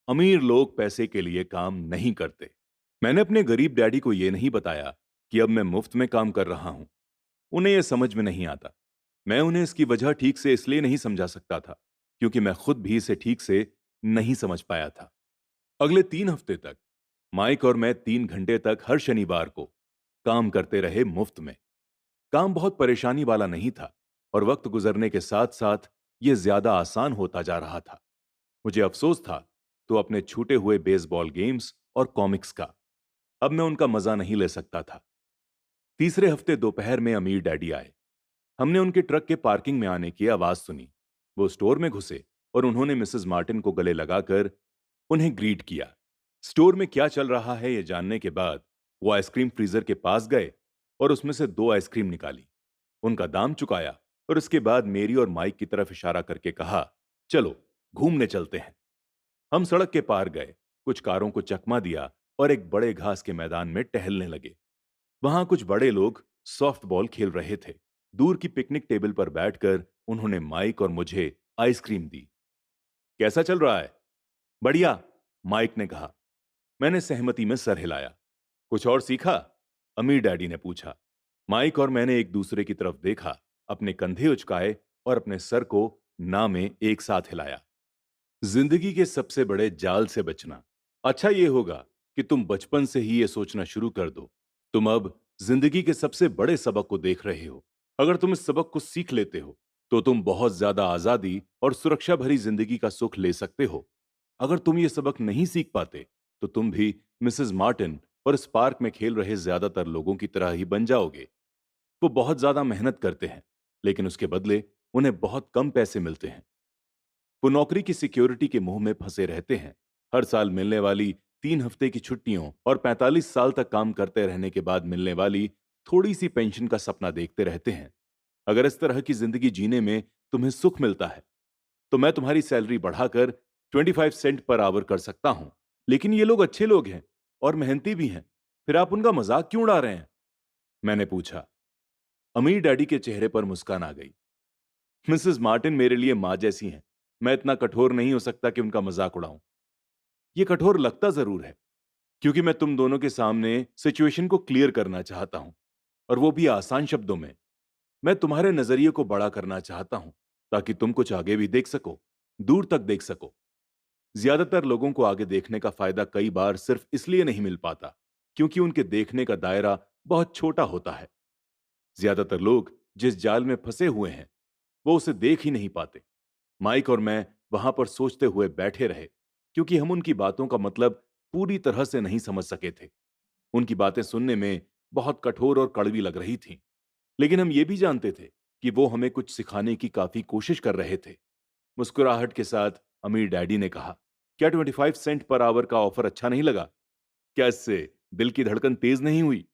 अमीर लोग पैसे के लिए काम नहीं करते। मैंने अपने गरीब डैडी को यह नहीं बताया कि अब मैं मुफ्त में काम कर रहा हूं। उन्हें यह समझ में नहीं आता। मैं उन्हें इसकी वजह ठीक से इसलिए नहीं समझा सकता था क्योंकि मैं खुद भी इसे ठीक से नहीं समझ पाया था। अगले 3 हफ्ते तक माइक और मैं 3 घंटे तक हर शनिवार को काम करते रहे मुफ्त में। काम बहुत परेशानी वाला नहीं था और वक्त गुजरने के साथ साथ यह ज्यादा आसान होता जा रहा था। मुझे अफसोस था तो अपने छूटे हुए बेसबॉल गेम्स और कॉमिक्स का। अब मैं उनका मजा नहीं ले सकता था। तीसरे हफ्ते दोपहर में अमीर डैडी आए। हमने उनके ट्रक के पार्किंग में आने की आवाज सुनी। वो स्टोर में घुसे और उन्होंने मिसेस मार्टिन को गले लगाकर उन्हें ग्रीट किया। स्टोर में क्या चल रहा है यह जानने के बाद वो आइसक्रीम फ्रीजर के पास गए और उसमें से 2 आइसक्रीम निकाली, उनका दाम चुकाया और उसके बाद मेरी और माइक की तरफ इशारा करके कहा, चलो घूमने चलते हैं। हम सड़क के पार गए, कुछ कारों को चकमा दिया और एक बड़े घास के मैदान में टहलने लगे। वहां कुछ बड़े लोग सॉफ्ट बॉल खेल रहे थे। दूर की पिकनिक टेबल पर बैठकर उन्होंने माइक और मुझे आइसक्रीम दी। कैसा चल रहा है? बढ़िया, माइक ने कहा। मैंने सहमति में सर हिलाया। कुछ और सीखा? अमीर डैडी ने पूछा। माइक और मैंने एक दूसरे की तरफ देखा, अपने कंधे उचकाए और अपने सर को ना में एक साथ हिलाया। जिंदगी के सबसे बड़े जाल से बचना। अच्छा ये होगा कि तुम बचपन से ही ये सोचना शुरू कर दो। तुम अब जिंदगी के सबसे बड़े सबक को देख रहे हो। अगर तुम इस सबक को सीख लेते हो तो तुम बहुत ज्यादा आजादी और सुरक्षा भरी जिंदगी का सुख ले सकते हो। अगर तुम ये सबक नहीं सीख पाते तो तुम भी मिसेस मार्टिन और इस पार्क में खेल रहे ज्यादातर लोगों की तरह ही बन जाओगे। वो बहुत ज्यादा मेहनत करते हैं, लेकिन उसके बदले उन्हें बहुत कम पैसे मिलते हैं। वो नौकरी की सिक्योरिटी के मुंह में फंसे रहते हैं। हर साल मिलने वाली 3 हफ्ते की छुट्टियों और 45 साल तक काम करते रहने के बाद मिलने वाली थोड़ी सी पेंशन का सपना देखते रहते हैं। अगर इस तरह की जिंदगी जीने में तुम्हें सुख मिलता है तो मैं तुम्हारी सैलरी बढ़ाकर 25 सेंट पर आवर कर सकता हूं। लेकिन ये लोग अच्छे लोग हैं और मेहनती भी हैं, फिर आप उनका मजाक क्यों उड़ा रहे हैं? मैंने पूछा। अमीर डैडी के चेहरे पर मुस्कान आ गई। मिसेस मार्टिन मेरे लिए माँ जैसी हैं। मैं इतना कठोर नहीं हो सकता कि उनका मजाक उड़ाऊं। ये कठोर लगता जरूर है क्योंकि मैं तुम दोनों के सामने सिचुएशन को क्लियर करना चाहता हूं, और वो भी आसान शब्दों में। मैं तुम्हारे नजरिए को बड़ा करना चाहता हूं ताकि तुम कुछ आगे भी देख सको, दूर तक देख सको। ज्यादातर लोगों को आगे देखने का फायदा कई बार सिर्फ इसलिए नहीं मिल पाता क्योंकि उनके देखने का दायरा बहुत छोटा होता है। ज्यादातर लोग जिस जाल में फंसे हुए हैं वो उसे देख ही नहीं पाते। माइक और मैं वहां पर सोचते हुए बैठे रहे क्योंकि हम उनकी बातों का मतलब पूरी तरह से नहीं समझ सके थे। उनकी बातें सुनने में बहुत कठोर और कड़वी लग रही थीं। लेकिन हम ये भी जानते थे कि वो हमें कुछ सिखाने की काफी कोशिश कर रहे थे। मुस्कुराहट के साथ अमीर डैडी ने कहा, क्या 25 सेंट पर आवर का ऑफर अच्छा नहीं लगा? क्या इससे दिल की धड़कन तेज नहीं हुई?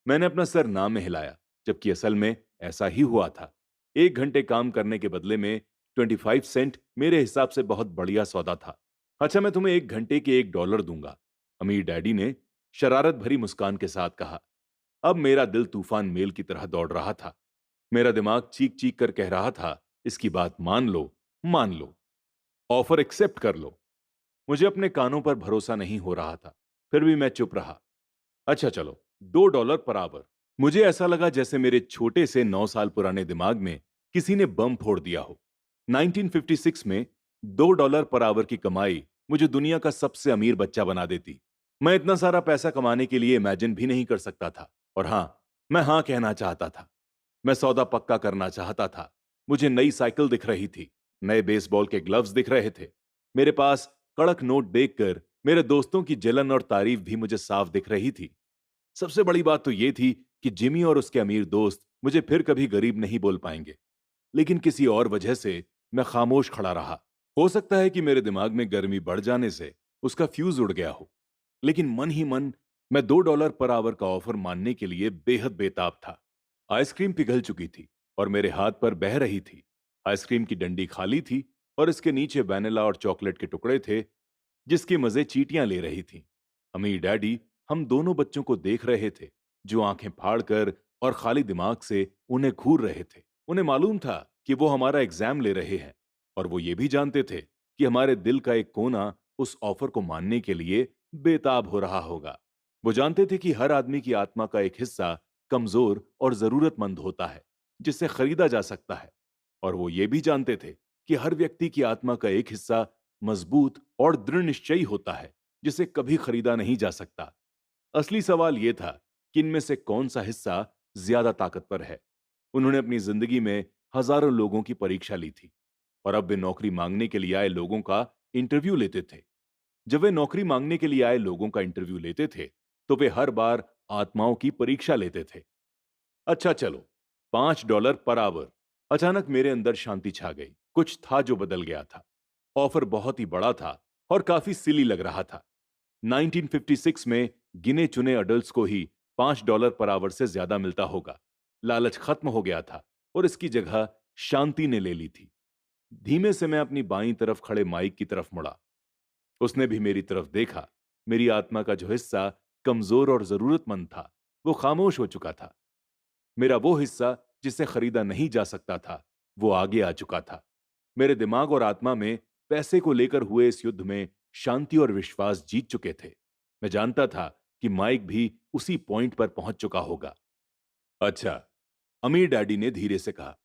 मैंने अपना सर ना में हिलाया, जबकि असल में ऐसा ही हुआ था। 1 घंटे काम करने के बदले में 25 सेंट मेरे हिसाब से बहुत बढ़िया सौदा था। अच्छा, मैं तुम्हें 1 घंटे के $1 दूंगा, अमीर डैडी ने शरारत भरी मुस्कान के साथ कहा। अब मेरा दिल तूफान मेल की तरह दौड़ रहा था। मेरा दिमाग चीख चीख कर कह रहा था, इसकी बात मान लो, ऑफर एक्सेप्ट कर लो। मुझे अपने कानों पर भरोसा नहीं हो रहा था, फिर भी मैं चुप रहा। अच्छा चलो, $2 पर आवर। मुझे ऐसा लगा जैसे मेरे छोटे से 9 साल पुराने दिमाग में किसी ने बम फोड़ दिया हो। 1956 में $2 पर आवर की कमाई मुझे दुनिया का सबसे अमीर बच्चा बना देती। मैं इतना सारा पैसा कमाने के लिए इमेजिन भी नहीं कर सकता था। और हाँ, मैं हाँ कहना चाहता था। मैं सौदा पक्का करना चाहता था। मुझे नई साइकिल दिख रही थी, नए बेसबॉल के ग्लव्स दिख रहे थे। मेरे पास कड़क नोट देखकर मेरे दोस्तों की जलन और तारीफ भी मुझे साफ दिख रही थी। सबसे बड़ी बात तो यह थी कि जिमी और उसके अमीर दोस्त मुझे फिर कभी गरीब नहीं बोल पाएंगे। लेकिन किसी और वजह से मैं खामोश खड़ा रहा। हो सकता है कि मेरे दिमाग में गर्मी बढ़ जाने से उसका फ्यूज उड़ गया हो। लेकिन मन ही मन मैं $2 पर आवर का ऑफर मानने के लिए बेहद बेताब था। आइसक्रीम पिघल चुकी थी और मेरे हाथ पर बह रही थी। आइसक्रीम की डंडी खाली थी और इसके नीचे वैनिला और चॉकलेट के टुकड़े थे, जिसके मजे चींटियां ले रही थीं। अमीर डैडी हम दोनों बच्चों को देख रहे थे, जो आंखें फाड़कर और खाली दिमाग से उन्हें घूर रहे थे। उन्हें मालूम था कि वो हमारा एग्जाम ले रहे हैं, और वो ये भी जानते थे कि हमारे दिल का एक कोना उस ऑफर को मानने के लिए बेताब हो रहा होगा। वो जानते थे कि हर आदमी की आत्मा का एक हिस्सा कमजोर और जरूरतमंद होता है, जिसे खरीदा जा सकता है। और वो ये भी जानते थे कि हर व्यक्ति की आत्मा का एक हिस्सा मजबूत और दृढ़ निश्चयी होता है, जिसे कभी खरीदा नहीं जा सकता। असली सवाल यह था कि इनमें से कौन सा हिस्सा ज्यादा ताकतवर है। उन्होंने अपनी जिंदगी में हजारों लोगों की परीक्षा ली थी, और अब वे नौकरी मांगने के लिए आए लोगों का इंटरव्यू लेते थे। जब वे नौकरी मांगने के लिए आए लोगों का इंटरव्यू लेते थे, तो वे हर बार आत्माओं की परीक्षा लेते थे। अच्छा चलो, $5 पर आवर। अचानक मेरे अंदर शांति छा गई। कुछ था जो बदल गया था। ऑफर बहुत ही बड़ा था और काफी सिली लग रहा था। 1956 में गिने चुने अडल्ट्स को ही $5 पर आवर से ज्यादा मिलता होगा। लालच खत्म हो गया था और इसकी जगह शांति ने ले ली थी। धीमे से मैं अपनी बाईं तरफ खड़े माइक की तरफ मुड़ा। उसने भी मेरी तरफ देखा। मेरी आत्मा का जो हिस्सा कमजोर और जरूरतमंद था, वो खामोश हो चुका था। मेरा वो हिस्सा जिसे खरीदा नहीं जा सकता था, वो आगे आ चुका था। मेरे दिमाग और आत्मा में पैसे को लेकर हुए इस युद्ध में शांति और विश्वास जीत चुके थे। मैं जानता था कि माइक भी उसी पॉइंट पर पहुंच चुका होगा। अच्छा, अमीर डैडी ने धीरे से कहा,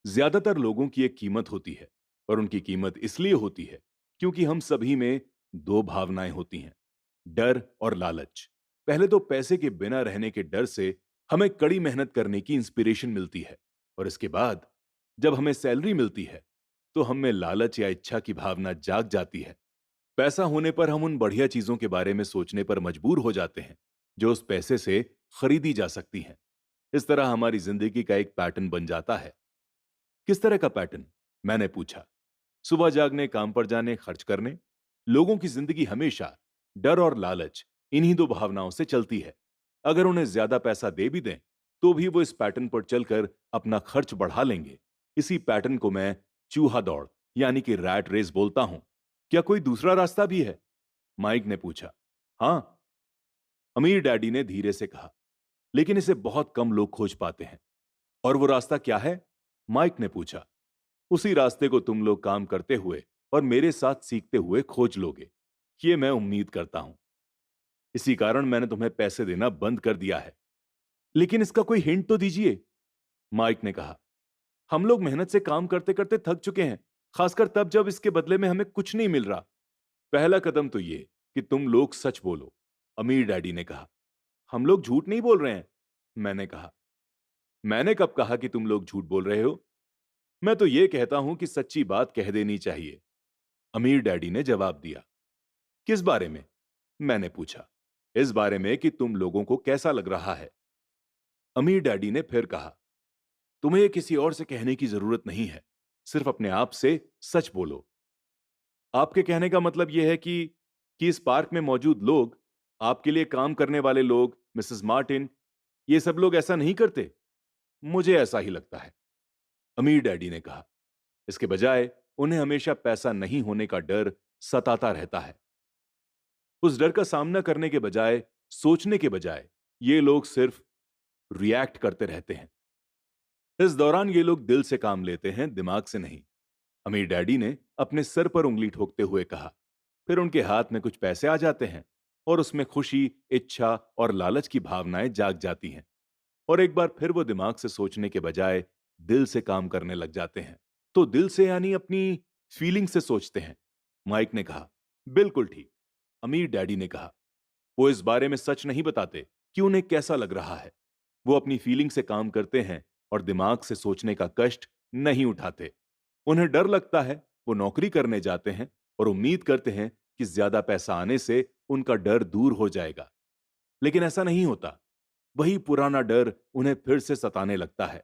ज्यादातर लोगों की एक कीमत होती है, और उनकी कीमत इसलिए होती है क्योंकि हम सभी में दो भावनाएं होती हैं, डर और लालच। पहले तो पैसे के बिना रहने के डर से हमें कड़ी मेहनत करने की इंस्पिरेशन मिलती है, और इसके बाद जब हमें सैलरी मिलती है, तो हम में लालच या इच्छा की भावना जाग जाती है। पैसा होने पर हम उन बढ़िया चीजों के बारे में सोचने पर मजबूर हो जाते हैं, जो उस पैसे से खरीदी जा सकती हैं। इस तरह हमारी जिंदगी का एक पैटर्न बन जाता है। किस तरह का पैटर्न? मैंने पूछा। सुबह जागने, काम पर जाने, खर्च करने। लोगों की जिंदगी हमेशा डर और लालच, इन्हीं दो भावनाओं से चलती है। अगर उन्हें ज्यादा पैसा दे भी दें, तो भी वो इस पैटर्न पर चलकर अपना खर्च बढ़ा लेंगे। इसी पैटर्न को मैं चूहा दौड़, यानी कि रैट रेस बोलता हूं। क्या कोई दूसरा रास्ता भी है? माइक ने पूछा। हां, अमीर डैडी ने धीरे से कहा, लेकिन इसे बहुत कम लोग खोज पाते हैं। और वो रास्ता क्या है? माइक ने पूछा। उसी रास्ते को तुम लोग काम करते हुए और मेरे साथ सीखते हुए खोज लोगे, ये मैं उम्मीद करता हूं। इसी कारण मैंने तुम्हें पैसे देना बंद कर दिया है। लेकिन इसका कोई हिंट तो दीजिए, माइक ने कहा। हम लोग मेहनत से काम करते करते थक चुके हैं, खासकर तब जब इसके बदले में हमें कुछ नहीं मिल रहा। पहला कदम तो ये कि तुम लोग सच बोलो, अमीर डैडी ने कहा। हम लोग झूठ नहीं बोल रहे हैं, मैंने कहा। मैंने कब कहा कि तुम लोग झूठ बोल रहे हो? मैं तो ये कहता हूं कि सच्ची बात कह देनी चाहिए, अमीर डैडी ने जवाब दिया। किस बारे में? मैंने पूछा। इस बारे में कि तुम लोगों को कैसा लग रहा है। अमीर डैडी ने फिर कहा, तुम्हें ये किसी और से कहने की जरूरत नहीं है, सिर्फ अपने आप से सच बोलो। आपके कहने का मतलब यह है कि इस पार्क में मौजूद लोग, आपके लिए काम करने वाले लोग, मिसेस मार्टिन, ये सब लोग ऐसा नहीं करते? मुझे ऐसा ही लगता है, अमीर डैडी ने कहा। इसके बजाय उन्हें हमेशा पैसा नहीं होने का डर सताता रहता है। उस डर का सामना करने के बजाय, सोचने के बजाय, ये लोग सिर्फ रिएक्ट करते रहते हैं। इस दौरान ये लोग दिल से काम लेते हैं, दिमाग से नहीं। अमीर डैडी ने अपने सर पर उंगली ठोकते हुए कहा। फिर उनके हाथ में कुछ पैसे आ जाते हैं और उसमें खुशी, इच्छा और लालच की भावनाएं जाग जाती हैं। और एक बार फिर वो दिमाग से सोचने के बजाय दिल से काम करने लग जाते हैं। तो दिल से यानी अपनी फीलिंग से सोचते हैं, माइक ने कहा। बिल्कुल ठीक, अमीर डैडी ने कहा। वो इस बारे में सच नहीं बताते कि उन्हें कैसा लग रहा है। वो अपनी फीलिंग से काम करते हैं और दिमाग से सोचने का कष्ट नहीं उठाते। उन्हें डर लगता है, वो नौकरी करने जाते हैं और उम्मीद करते हैं कि ज्यादा पैसा आने से उनका डर दूर हो जाएगा। लेकिन ऐसा नहीं होता। वही पुराना डर उन्हें फिर से सताने लगता है।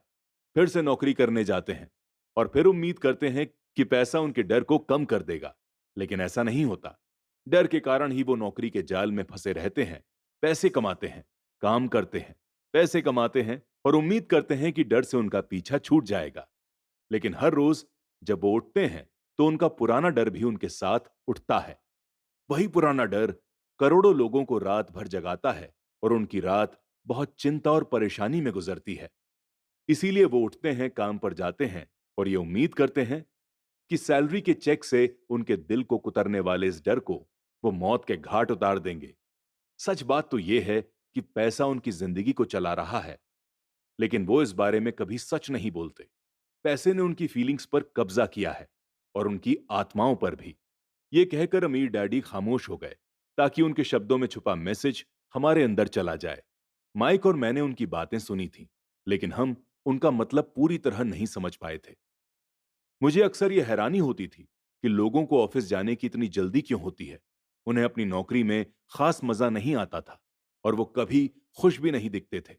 फिर से नौकरी करने जाते हैं और फिर उम्मीद करते हैं कि पैसा उनके डर को कम कर देगा। लेकिन ऐसा नहीं होता। डर के कारण ही वो नौकरी के जाल में फंसे रहते हैं। पैसे कमाते हैं, काम करते हैं, पैसे कमाते हैं और उम्मीद करते हैं कि डर से उनका पीछा छूट जाएगा। लेकिन हर रोज जब वो उठते हैं तो उनका पुराना डर भी उनके साथ उठता है। वही पुराना डर करोड़ों लोगों को रात भर जगाता है और उनकी रात बहुत चिंता और परेशानी में गुजरती है। इसीलिए वो उठते हैं, काम पर जाते हैं और ये उम्मीद करते हैं कि सैलरी के चेक से उनके दिल को कुतरने वाले इस डर को वो मौत के घाट उतार देंगे। सच बात तो ये है कि पैसा उनकी जिंदगी को चला रहा है, लेकिन वो इस बारे में कभी सच नहीं बोलते। पैसे ने उनकी फीलिंग्स पर कब्जा किया है और उनकी आत्माओं पर भी। ये कहकर अमीर डैडी खामोश हो गए ताकि उनके शब्दों में छुपा मैसेज हमारे अंदर चला जाए। माइक और मैंने उनकी बातें सुनी थी, लेकिन हम उनका मतलब पूरी तरह नहीं समझ पाए थे। मुझे अक्सर यह हैरानी होती थी कि लोगों को ऑफिस जाने की इतनी जल्दी क्यों होती है। उन्हें अपनी नौकरी में खास मजा नहीं आता था और वो कभी खुश भी नहीं दिखते थे।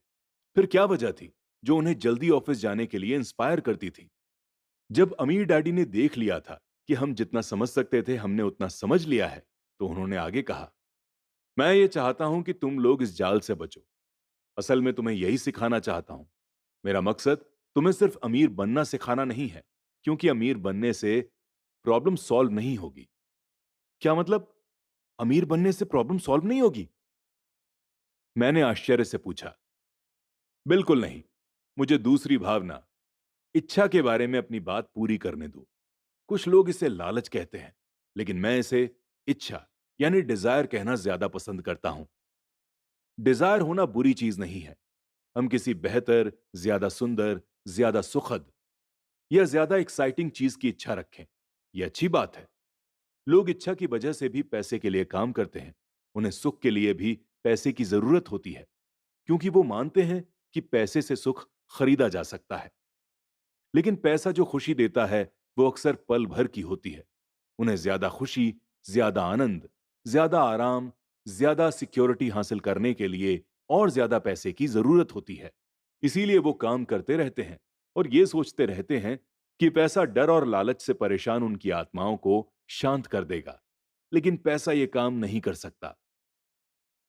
फिर क्या वजह थी जो उन्हें जल्दी ऑफिस जाने के लिए इंस्पायर करती थी? जब अमीर डैडी ने देख लिया था कि हम जितना समझ सकते थे हमने उतना समझ लिया है, तो उन्होंने आगे कहा, मैं ये चाहता हूं कि तुम लोग इस जाल से बचो। असल में तुम्हें यही सिखाना चाहता हूं। मेरा मकसद तुम्हें सिर्फ अमीर बनना सिखाना नहीं है, क्योंकि अमीर बनने से प्रॉब्लम सॉल्व नहीं होगी। क्या मतलब? अमीर बनने से प्रॉब्लम सॉल्व नहीं होगी? मैंने आश्चर्य से पूछा। बिल्कुल नहीं। मुझे दूसरी भावना, इच्छा के बारे में अपनी बात पूरी करने दो। कुछ लोग इसे लालच कहते हैं, लेकिन मैं इसे इच्छा यानी डिजायर कहना ज्यादा पसंद करता हूं। डिजायर होना बुरी चीज नहीं है। हम किसी बेहतर, ज्यादा सुंदर, ज्यादा सुखद या ज्यादा एक्साइटिंग चीज की इच्छा रखें, यह अच्छी बात है। लोग इच्छा की वजह से भी पैसे के लिए काम करते हैं। उन्हें सुख के लिए भी पैसे की जरूरत होती है, क्योंकि वो मानते हैं कि पैसे से सुख खरीदा जा सकता है। लेकिन पैसा जो खुशी देता है वो अक्सर पल भर की होती है। उन्हें ज्यादा खुशी, ज्यादा आनंद, ज्यादा आराम, ज्यादा सिक्योरिटी हासिल करने के लिए और ज्यादा पैसे की जरूरत होती है। इसीलिए वो काम करते रहते हैं और ये सोचते रहते हैं कि पैसा डर और लालच से परेशान उनकी आत्माओं को शांत कर देगा। लेकिन पैसा ये काम नहीं कर सकता।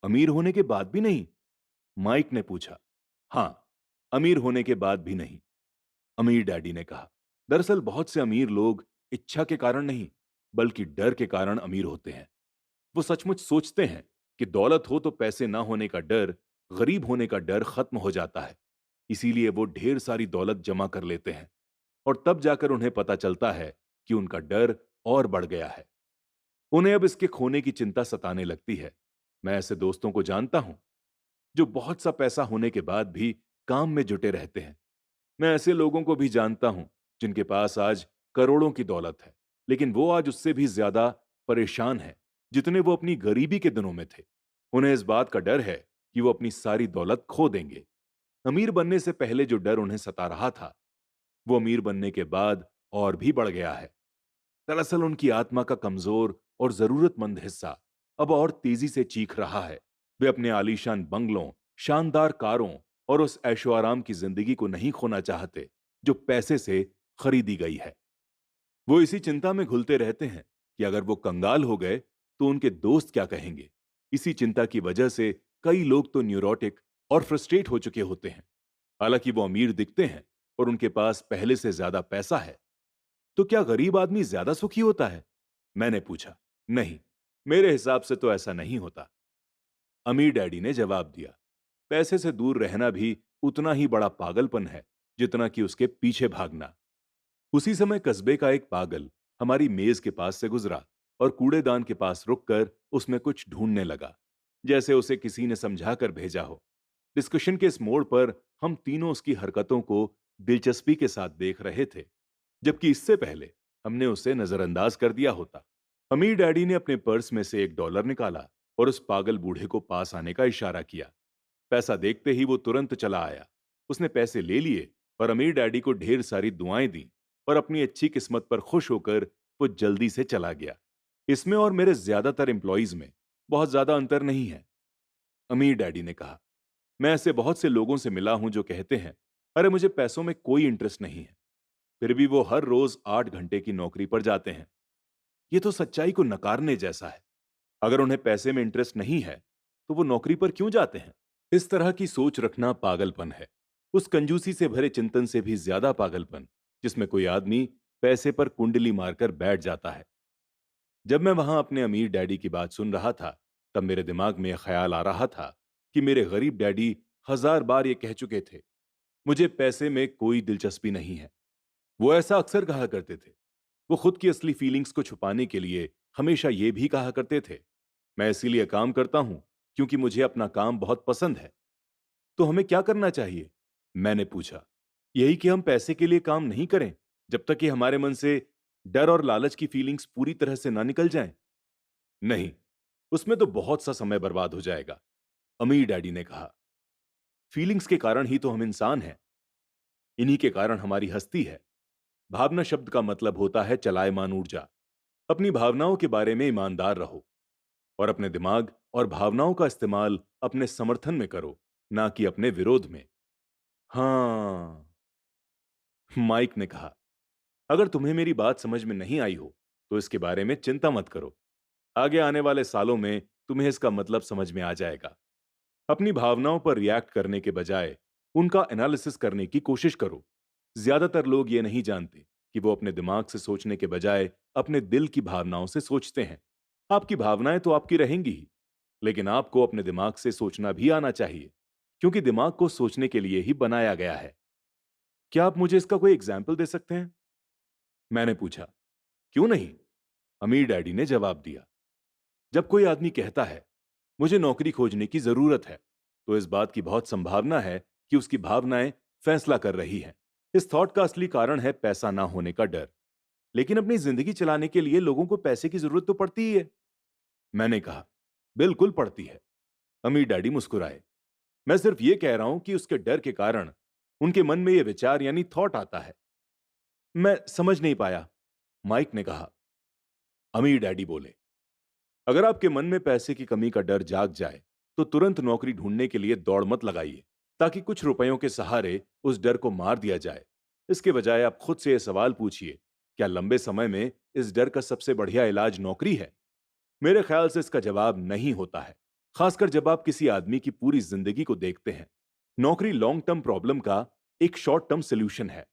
अमीर होने के बाद भी नहीं? माइक ने पूछा। हां, अमीर होने के बाद भी नहीं, अमीर डैडी ने कहा। दरअसल बहुत से अमीर लोग इच्छा के कारण नहीं, बल्कि डर के कारण अमीर होते हैं। वो सचमुच सोचते हैं कि दौलत हो तो पैसे ना होने का डर, गरीब होने का डर खत्म हो जाता है। इसीलिए वो ढेर सारी दौलत जमा कर लेते हैं और तब जाकर उन्हें पता चलता है कि उनका डर और बढ़ गया है। उन्हें अब इसके खोने की चिंता सताने लगती है। मैं ऐसे दोस्तों को जानता हूं जो बहुत सा पैसा होने के बाद भी काम में जुटे रहते हैं। मैं ऐसे लोगों को भी जानता हूं जिनके पास आज करोड़ों की दौलत है, लेकिन वो आज उससे भी ज्यादा परेशान हैं जितने वो अपनी गरीबी के दिनों में थे। उन्हें इस बात का डर है कि वो अपनी सारी दौलत खो देंगे। अमीर बनने से पहले जो डर उन्हें सता रहा था, वो अमीर बनने के बाद और भी बढ़ गया है। दरअसल उनकी आत्मा का कमजोर और जरूरतमंद हिस्सा अब और तेजी से चीख रहा है। वे अपने आलीशान बंगलों, शानदार कारों और उस ऐशो आराम की जिंदगी को नहीं खोना चाहते जो पैसे से खरीदी गई है। वो इसी चिंता में घुलते रहते हैं कि अगर वो कंगाल हो गए तो उनके दोस्त क्या कहेंगे। इसी चिंता की वजह से कई लोग तो न्यूरोटिक और फ्रस्ट्रेट हो चुके होते हैं। हालांकि वो अमीर दिखते हैं और उनके पास पहले से ज्यादा पैसा है। तो क्या गरीब आदमी ज्यादा सुखी होता है? मैंने पूछा। नहीं, मेरे हिसाब से तो ऐसा नहीं होता, अमीर डैडी ने जवाब दिया। पैसे से दूर रहना भी उतना ही बड़ा पागलपन है जितना कि उसके पीछे भागना। उसी समय कस्बे का एक पागल हमारी मेज के पास से गुजरा और कूड़ेदान के पास रुककर उसमें कुछ ढूंढने लगा, जैसे उसे किसी ने समझा कर भेजा हो। डिस्कशन के इस मोड़ पर हम तीनों उसकी हरकतों को दिलचस्पी के साथ देख रहे थे, जबकि इससे पहले हमने उसे नजरअंदाज कर दिया होता। अमीर डैडी ने अपने पर्स में से $1 निकाला और उस पागल बूढ़े को पास आने का इशारा किया। पैसा देखते ही वो तुरंत चला आया। उसने पैसे ले लिए और अमीर डैडी को ढेर सारी दुआएं दी और अपनी अच्छी किस्मत पर खुश होकर वो जल्दी से चला गया। इसमें और मेरे ज्यादातर एम्प्लॉइज में बहुत ज्यादा अंतर नहीं है, अमीर डैडी ने कहा। मैं ऐसे बहुत से लोगों से मिला हूं जो कहते हैं, अरे मुझे पैसों में कोई इंटरेस्ट नहीं है, फिर भी वो हर रोज 8 घंटे की नौकरी पर जाते हैं। ये तो सच्चाई को नकारने जैसा है। अगर उन्हें पैसे में इंटरेस्ट नहीं है तो वो नौकरी पर क्यों जाते हैं? इस तरह की सोच रखना पागलपन है, उस कंजूसी से भरे चिंतन से भी ज्यादा पागलपन जिसमें कोई आदमी पैसे पर कुंडली मारकर बैठ जाता है। जब मैं वहां अपने अमीर डैडी की बात सुन रहा था, तब मेरे दिमाग में यह ख्याल आ रहा था कि मेरे गरीब डैडी 1000 बार ये कह चुके थे, मुझे पैसे में कोई दिलचस्पी नहीं है। वो ऐसा अक्सर कहा करते थे। वो खुद की असली फीलिंग्स को छुपाने के लिए हमेशा ये भी कहा करते थे, मैं इसीलिए काम करता हूं क्योंकि मुझे अपना काम बहुत पसंद है। तो हमें क्या करना चाहिए? मैंने पूछा। यही कि हम पैसे के लिए काम नहीं करें जब तक कि हमारे मन से डर और लालच की फीलिंग्स पूरी तरह से ना निकल जाएं। नहीं, उसमें तो बहुत सा समय बर्बाद हो जाएगा, अमीर डैडी ने कहा। फीलिंग्स के कारण ही तो हम इंसान हैं, इन्हीं के कारण हमारी हस्ती है। भावना शब्द का मतलब होता है चलायमान ऊर्जा। अपनी भावनाओं के बारे में ईमानदार रहो और अपने दिमाग और भावनाओं का इस्तेमाल अपने समर्थन में करो, ना कि अपने विरोध में। हाँ, माइक ने कहा। अगर तुम्हें मेरी बात समझ में नहीं आई हो तो इसके बारे में चिंता मत करो, आगे आने वाले सालों में तुम्हें इसका मतलब समझ में आ जाएगा। अपनी भावनाओं पर रिएक्ट करने के बजाय उनका एनालिसिस करने की कोशिश करो। ज्यादातर लोग ये नहीं जानते कि वो अपने दिमाग से सोचने के बजाय अपने दिल की भावनाओं से सोचते हैं। आपकी भावनाएं तो आपकी रहेंगी ही, लेकिन आपको अपने दिमाग से सोचना भी आना चाहिए, क्योंकि दिमाग को सोचने के लिए ही बनाया गया है। क्या आप मुझे इसका कोई एग्जाम्पल दे सकते हैं? मैंने पूछा। क्यों नहीं, अमीर डैडी ने जवाब दिया। जब कोई आदमी कहता है मुझे नौकरी खोजने की जरूरत है, तो इस बात की बहुत संभावना है कि उसकी भावनाएं फैसला कर रही हैं। इस थॉट का असली कारण है पैसा ना होने का डर। लेकिन अपनी जिंदगी चलाने के लिए लोगों को पैसे की जरूरत तो पड़ती ही है, मैंने कहा। बिल्कुल पड़ती है, अमीर डैडी मुस्कुराए। मैं सिर्फ ये कह रहा हूं कि उसके डर के कारण उनके मन में यह विचार यानी थॉट आता है। मैं समझ नहीं पाया, माइक ने कहा। अमीर डैडी बोले, अगर आपके मन में पैसे की कमी का डर जाग जाए तो तुरंत नौकरी ढूंढने के लिए दौड़ मत लगाइए ताकि कुछ रुपयों के सहारे उस डर को मार दिया जाए। इसके बजाय आप खुद से यह सवाल पूछिए, क्या लंबे समय में इस डर का सबसे बढ़िया इलाज नौकरी है? मेरे ख्याल से इसका जवाब नहीं होता है, खासकर जब आप किसी आदमी की पूरी जिंदगी को देखते हैं। नौकरी लॉन्ग टर्म प्रॉब्लम का एक शॉर्ट टर्म सोल्यूशन है।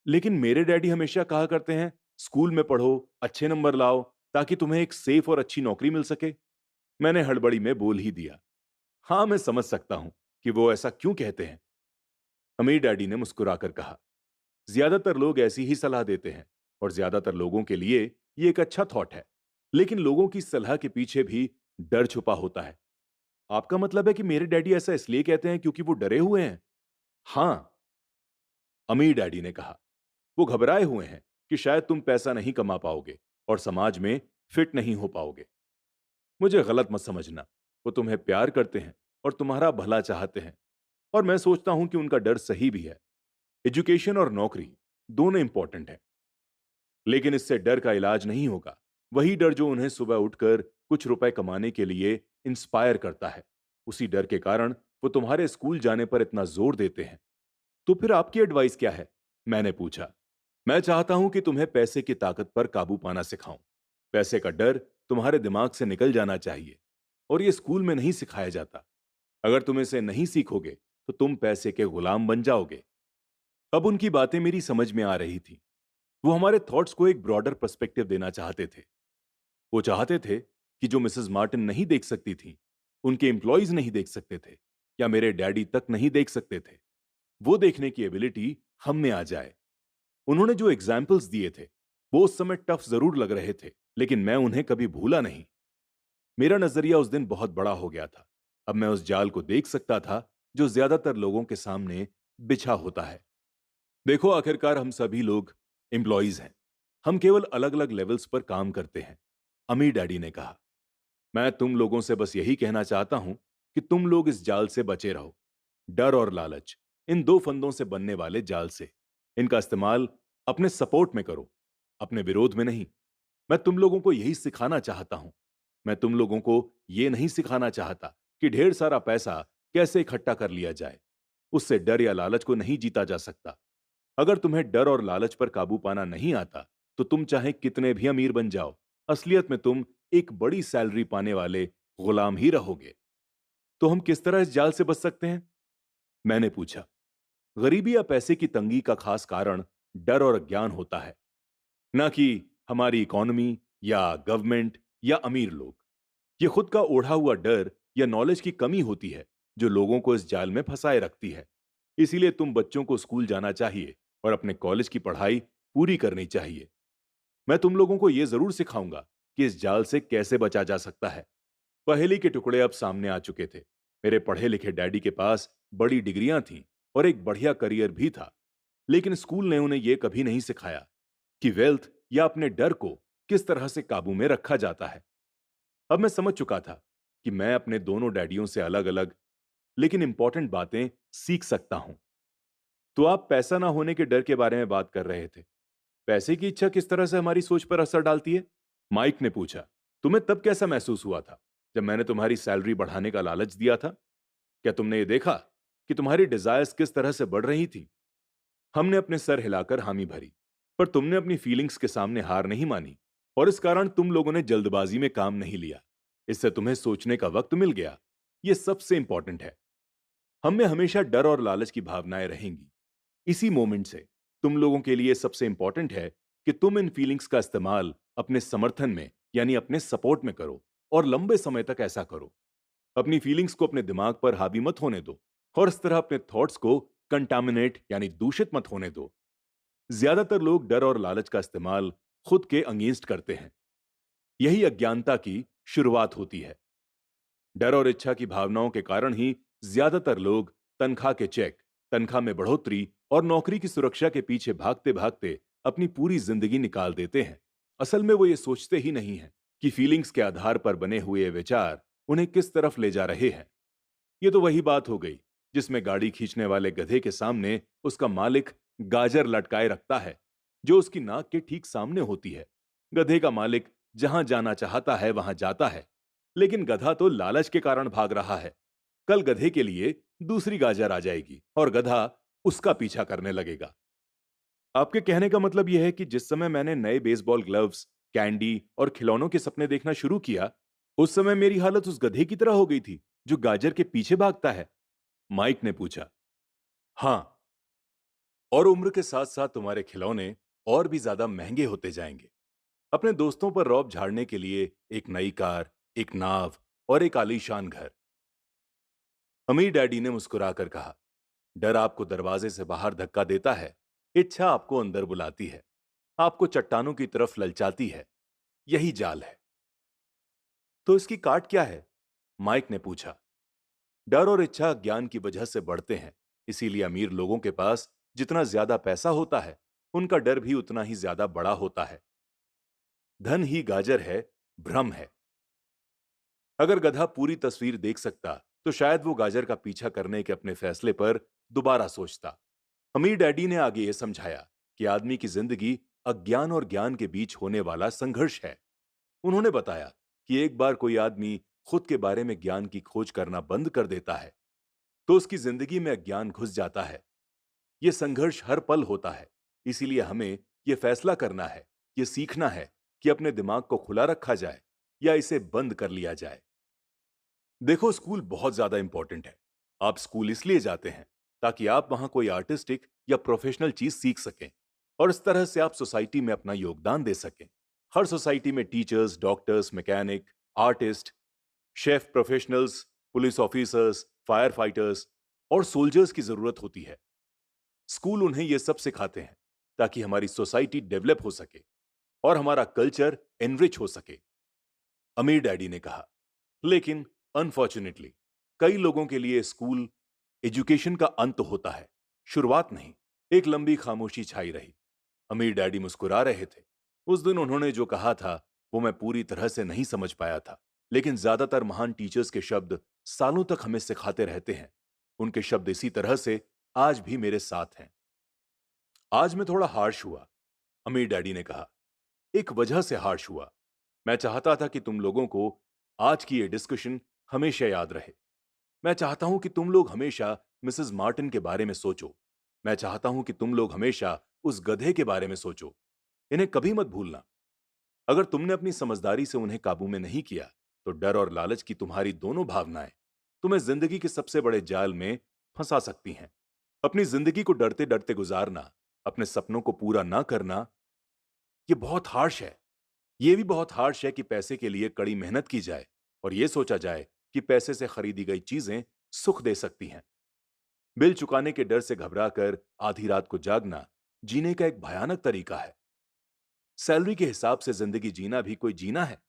लेकिन मेरे डैडी हमेशा कहा करते हैं, स्कूल में पढ़ो, अच्छे नंबर लाओ, ताकि तुम्हें एक सेफ और अच्छी नौकरी मिल सके। मैंने हड़बड़ी में बोल ही दिया, हाँ मैं समझ सकता हूं कि वो ऐसा क्यों कहते हैं। अमीर डैडी ने मुस्कुराकर कहा, ज्यादातर लोग ऐसी ही सलाह देते हैं और ज्यादातर लोगों के लिए ये एक अच्छा थॉट है। लेकिन लोगों की सलाह के पीछे भी डर छुपा होता है। आपका मतलब है कि मेरे डैडी ऐसा इसलिए कहते हैं क्योंकि वो डरे हुए हैं? हाँ, अमीर डैडी ने कहा। वो घबराए हुए हैं कि शायद तुम पैसा नहीं कमा पाओगे और समाज में फिट नहीं हो पाओगे। मुझे गलत मत समझना, वो तुम्हें प्यार करते हैं और तुम्हारा भला चाहते हैं, और मैं सोचता हूं कि उनका डर सही भी है। एजुकेशन और नौकरी दोनों इंपॉर्टेंट हैं, लेकिन इससे डर का इलाज नहीं होगा। वही डर जो उन्हें सुबह उठकर कुछ रुपए कमाने के लिए इंस्पायर करता है, उसी डर के कारण वो तुम्हारे स्कूल जाने पर इतना जोर देते हैं, तो फिर आपकी एडवाइस क्या है? मैंने पूछा। मैं चाहता हूं कि तुम्हें पैसे की ताकत पर काबू पाना सिखाऊं। पैसे का डर तुम्हारे दिमाग से निकल जाना चाहिए, और ये स्कूल में नहीं सिखाया जाता। अगर तुम इसे नहीं सीखोगे तो तुम पैसे के गुलाम बन जाओगे। अब उनकी बातें मेरी समझ में आ रही थी। वो हमारे थॉट्स को एक ब्रॉडर पर्सपेक्टिव देना चाहते थे। वो चाहते थे कि जो मिसेस मार्टिन नहीं देख सकती थी, उनके एम्प्लॉयज नहीं देख सकते थे, या मेरे डैडी तक नहीं देख सकते थे, वो देखने की एबिलिटी हम में आ जाए। उन्होंने जो एग्जाम्पल्स दिए थे वो उस समय टफ जरूर लग रहे थे, लेकिन मैं उन्हें कभी भूला नहीं। मेरा नजरिया उस दिन बहुत बड़ा हो गया था। अब मैं उस जाल को देख सकता था जो ज्यादातर लोगों के सामने बिछा होता है। देखो, आखिरकार हम सभी लोग एम्प्लॉयज हैं। हम केवल अलग अलग लेवल्स पर काम करते हैं। अमीर डैडी ने कहा। मैं तुम लोगों से बस यही कहना चाहता हूं कि तुम लोग इस जाल से बचे रहो। डर और लालच, इन दो फंदों से बनने वाले जाल से। इनका इस्तेमाल अपने सपोर्ट में करो, अपने विरोध में नहीं। मैं तुम लोगों को यही सिखाना चाहता हूं। मैं तुम लोगों को यह नहीं सिखाना चाहता कि ढेर सारा पैसा कैसे इकट्ठा कर लिया जाए। उससे डर या लालच को नहीं जीता जा सकता। अगर तुम्हें डर और लालच पर काबू पाना नहीं आता, तो तुम चाहे कितने भी अमीर बन जाओ, असलियत में तुम एक बड़ी सैलरी पाने वाले गुलाम ही रहोगे। तो हम किस तरह इस जाल से बच सकते हैं? मैंने पूछा। गरीबी या पैसे की तंगी का खास कारण डर और अज्ञान होता है, ना कि हमारी इकोनॉमी या गवर्नमेंट या अमीर लोग। ये खुद का ओढ़ा हुआ डर या नॉलेज की कमी होती है जो लोगों को इस जाल में फंसाए रखती है। इसीलिए तुम बच्चों को स्कूल जाना चाहिए और अपने कॉलेज की पढ़ाई पूरी करनी चाहिए। मैं तुम लोगों को यह जरूर सिखाऊंगा कि इस जाल से कैसे बचा जा सकता है। पहेली के टुकड़े अब सामने आ चुके थे। मेरे पढ़े लिखे डैडी के पास बड़ी डिग्रियां थीं और एक बढ़िया करियर भी था, लेकिन स्कूल ने उन्हें यह कभी नहीं सिखाया कि वेल्थ या अपने डर को किस तरह से काबू में रखा जाता है। अब मैं समझ चुका था कि मैं अपने दोनों डैडियों से अलग अलग लेकिन इंपॉर्टेंट बातें सीख सकता हूं। तो आप पैसा ना होने के डर के बारे में बात कर रहे थे। पैसे की इच्छा किस तरह से हमारी सोच पर असर डालती है? माइक ने पूछा। तुम्हें तब कैसा महसूस हुआ था जब मैंने तुम्हारी सैलरी बढ़ाने का लालच दिया था? क्या तुमने ये देखा कि तुम्हारी डिजायर्स किस तरह से बढ़ रही थी? हमने अपने सर हिलाकर हामी भरी। पर तुमने अपनी फीलिंग्स के सामने हार नहीं मानी, और इस कारण तुम लोगों ने जल्दबाजी में काम नहीं लिया। इससे तुम्हें सोचने का वक्त मिल गया। यह सबसे इंपॉर्टेंट है। हम में हमेशा डर और लालच की भावनाएं रहेंगी। इसी मोमेंट से तुम लोगों के लिए सबसे इंपॉर्टेंट है कि तुम इन फीलिंग्स का इस्तेमाल अपने समर्थन में, यानी अपने सपोर्ट में करो, और लंबे समय तक ऐसा करो। अपनी फीलिंग्स को अपने दिमाग पर हावी मत होने दो, और इस तरह अपने थॉट्स को कंटामिनेट यानी दूषित मत होने दो। ज्यादातर लोग डर और लालच का इस्तेमाल खुद के अगेंस्ट करते हैं। यही अज्ञानता की शुरुआत होती है। डर और इच्छा की भावनाओं के कारण ही ज्यादातर लोग तनख्वाह के चेक, तनख्वाह में बढ़ोतरी और नौकरी की सुरक्षा के पीछे भागते भागते अपनी पूरी जिंदगी निकाल देते हैं। असल में वो ये सोचते ही नहीं है कि फीलिंग्स के आधार पर बने हुए ये विचार उन्हें किस तरफ ले जा रहे हैं। ये तो वही बात हो गई जिसमें गाड़ी खींचने वाले गधे के सामने उसका मालिक गाजर लटकाए रखता है, जो उसकी नाक के ठीक सामने होती है। गधे का मालिक जहां जाना चाहता है वहां जाता है, लेकिन गधा तो लालच के कारण भाग रहा है। कल गधे के लिए दूसरी गाजर आ जाएगी और गधा उसका पीछा करने लगेगा। आपके कहने का मतलब यह है कि जिस समय मैंने नए बेसबॉल ग्लव्स, कैंडी और खिलौनों के सपने देखना शुरू किया, उस समय मेरी हालत उस गधे की तरह हो गई थी जो गाजर के पीछे भागता है? माइक ने पूछा। हाँ, और उम्र के साथ साथ तुम्हारे खिलौने और भी ज्यादा महंगे होते जाएंगे। अपने दोस्तों पर रौब झाड़ने के लिए एक नई कार, एक नाव और एक आलीशान घर। अमीर डैडी ने मुस्कुराकर कहा। डर आपको दरवाजे से बाहर धक्का देता है, इच्छा आपको अंदर बुलाती है, आपको चट्टानों की तरफ ललचाती है। यही जाल है। तो इसकी काट क्या है? माइक ने पूछा। डर और इच्छा ज्ञान की वजह से बढ़ते हैं। इसीलिए अमीर लोगों के पास जितना ज्यादा पैसा होता है, उनका डर भी उतना ही ज्यादा बड़ा होता है। धन ही गाजर है, भ्रम है। अगर गधा पूरी तस्वीर देख सकता, तो शायद वो गाजर का पीछा करने के अपने फैसले पर दोबारा सोचता। अमीर डैडी ने आगे ये समझाया कि आदमी की जिंदगी अज्ञान और ज्ञान के बीच होने वाला संघर्ष है। उन्होंने बताया कि एक बार कोई आदमी खुद के बारे में ज्ञान की खोज करना बंद कर देता है, तो उसकी जिंदगी में अज्ञान घुस जाता है। ये संघर्ष हर पल होता है। इसीलिए हमें यह फैसला करना है, ये सीखना है कि अपने दिमाग को खुला रखा जाए या इसे बंद कर लिया जाए। देखो, स्कूल बहुत ज्यादा इंपॉर्टेंट है। आप स्कूल इसलिए जाते हैं ताकि आप वहां कोई आर्टिस्टिक या प्रोफेशनल चीज सीख सकें और इस तरह से आप सोसाइटी में अपना योगदान दे सकें। हर सोसाइटी में teachers, doctors, mechanic, artist, chef professionals, police officers, fire fighters और सोल्जर्स की जरूरत होती है। स्कूल उन्हें यह सब सिखाते हैं ताकि हमारी सोसाइटी डेवलप हो सके और हमारा कल्चर एनरिच हो सके, अमीर डैडी ने कहा। लेकिन अनफॉर्चुनेटली कई लोगों के लिए स्कूल एजुकेशन का अंत होता है, शुरुआत नहीं। एक लंबी खामोशी छाई रही। अमीर डैडी मुस्कुरा रहे थे। उस दिन उन्होंने जो कहा था वो मैं पूरी तरह से नहीं समझ पाया था, लेकिन ज्यादातर महान टीचर्स के शब्द सालों तक हमें सिखाते रहते हैं। उनके शब्द इसी तरह से आज भी मेरे साथ हैं। आज मैं थोड़ा हार्श हुआ, अमीर डैडी ने कहा। एक वजह से हार्श हुआ। मैं चाहता था कि तुम लोगों को आज की ये डिस्कशन हमेशा याद रहे। मैं चाहता हूं कि तुम लोग हमेशा मिसेस मार्टिन के बारे में सोचो। मैं चाहता हूं कि तुम लोग हमेशा उस गधे के बारे में सोचो। इन्हें कभी मत भूलना। अगर तुमने अपनी समझदारी से उन्हें काबू में नहीं किया, तो डर और लालच की तुम्हारी दोनों भावनाएं तुम्हें जिंदगी के सबसे बड़े जाल में फंसा सकती हैं। अपनी जिंदगी को डरते डरते गुजारना, अपने सपनों को पूरा ना करना, ये बहुत हार्श है। ये भी बहुत हार्श है कि पैसे के लिए कड़ी मेहनत की जाए और यह सोचा जाए कि पैसे से खरीदी गई चीजें सुख दे सकती हैं। बिल चुकाने के डर से घबराकर आधी रात को जागना जीने का एक भयानक तरीका है। सैलरी के हिसाब से जिंदगी जीना भी कोई जीना है?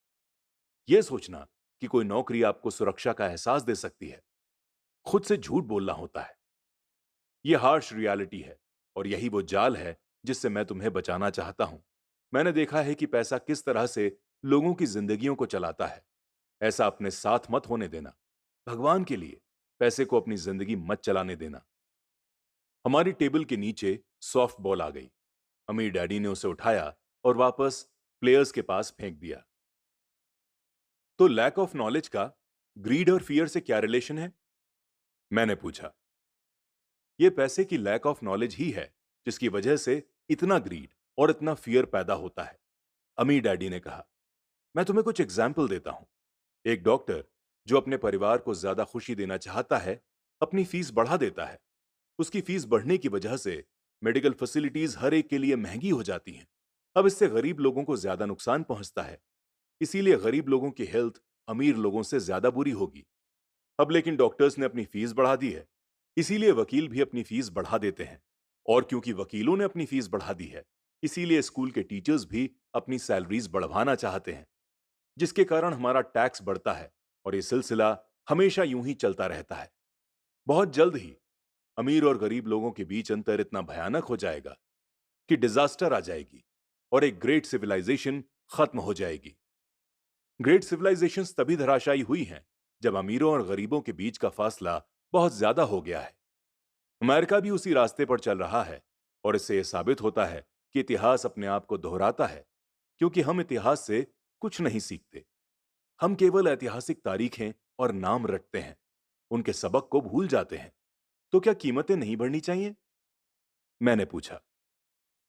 यह सोचना कि कोई नौकरी आपको सुरक्षा का एहसास दे सकती है, खुद से झूठ बोलना होता है। यह हार्श रियलिटी है और यही वो जाल है जिससे मैं तुम्हें बचाना चाहता हूं। मैंने देखा है कि पैसा किस तरह से लोगों की जिंदगियों को चलाता है। ऐसा अपने साथ मत होने देना। भगवान के लिए पैसे को अपनी जिंदगी मत चलाने देना। हमारी टेबल के नीचे सॉफ्ट बॉल आ गई। अमीर डैडी ने उसे उठाया और वापस प्लेयर्स के पास फेंक दिया। तो लैक ऑफ नॉलेज का ग्रीड और फियर से क्या रिलेशन है? मैंने पूछा। यह पैसे की लैक ऑफ नॉलेज ही है जिसकी वजह से इतना ग्रीड और इतना फियर पैदा होता है, अमीर डैडी ने कहा। मैं तुम्हें कुछ एग्जाम्पल देता हूं। एक डॉक्टर जो अपने परिवार को ज्यादा खुशी देना चाहता है, अपनी फीस बढ़ा देता है। उसकी फीस बढ़ने की वजह से मेडिकल फैसिलिटीज हर एक के लिए महंगी हो जाती हैं। अब इससे गरीब लोगों को ज्यादा नुकसान पहुंचता है। इसीलिए गरीब लोगों की हेल्थ अमीर लोगों से ज्यादा बुरी होगी। अब लेकिन डॉक्टर्स ने अपनी फीस बढ़ा दी है, इसीलिए वकील भी अपनी फीस बढ़ा देते हैं। और क्योंकि वकीलों ने अपनी फीस बढ़ा दी है, इसीलिए स्कूल के टीचर्स भी अपनी सैलरीज बढ़वाना चाहते हैं, जिसके कारण हमारा टैक्स बढ़ता है और ये सिलसिला हमेशा यूं ही चलता रहता है। बहुत जल्द ही अमीर और गरीब लोगों के बीच अंतर इतना भयानक हो जाएगा कि डिजास्टर आ जाएगी और एक ग्रेट सिविलाइजेशन खत्म हो जाएगी। ग्रेट सिविलाइजेशंस तभी धराशायी हुई हैं जब अमीरों और गरीबों के बीच का फासला बहुत ज्यादा हो गया है। अमेरिका भी उसी रास्ते पर चल रहा है और इससे यह साबित होता है कि इतिहास अपने आप को दोहराता है, क्योंकि हम इतिहास से कुछ नहीं सीखते। हम केवल ऐतिहासिक तारीखें और नाम रटते हैं, उनके सबक को भूल जाते हैं। तो क्या कीमतें नहीं बढ़नी चाहिए? मैंने पूछा।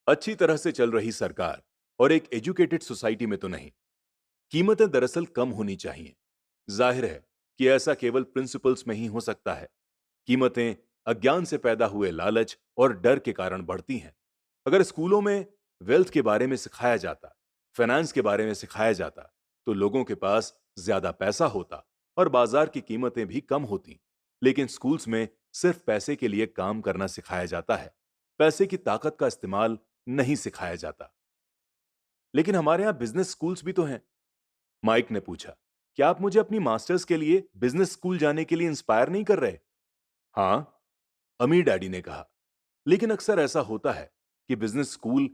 अच्छी तरह से चल रही सरकार और एक एजुकेटेड सोसाइटी में तो नहीं। कीमतें दरअसल कम होनी चाहिए। जाहिर है कि ऐसा केवल प्रिंसिपल्स में ही हो सकता है। कीमतें अज्ञान से पैदा हुए लालच और डर के कारण बढ़ती हैं। अगर स्कूलों में वेल्थ के बारे में सिखाया जाता, फाइनेंस के बारे में सिखाया जाता, तो लोगों के पास ज्यादा पैसा होता और बाजार की कीमतें भी कम होती। लेकिन स्कूल्स में सिर्फ पैसे के लिए काम करना सिखाया जाता है, पैसे की ताकत का इस्तेमाल नहीं सिखाया जाता। लेकिन हमारे यहाँ बिजनेस स्कूल्स भी तो हैं, माइक ने पूछा। क्या आप मुझे अपनी मास्टर्स के लिए बिजनेस स्कूल जाने के लिए इंस्पायर नहीं कर रहे? हाँ, अमीर डैडी ने कहा। लेकिन अक्सर ऐसा होता है कि बिजनेस स्कूल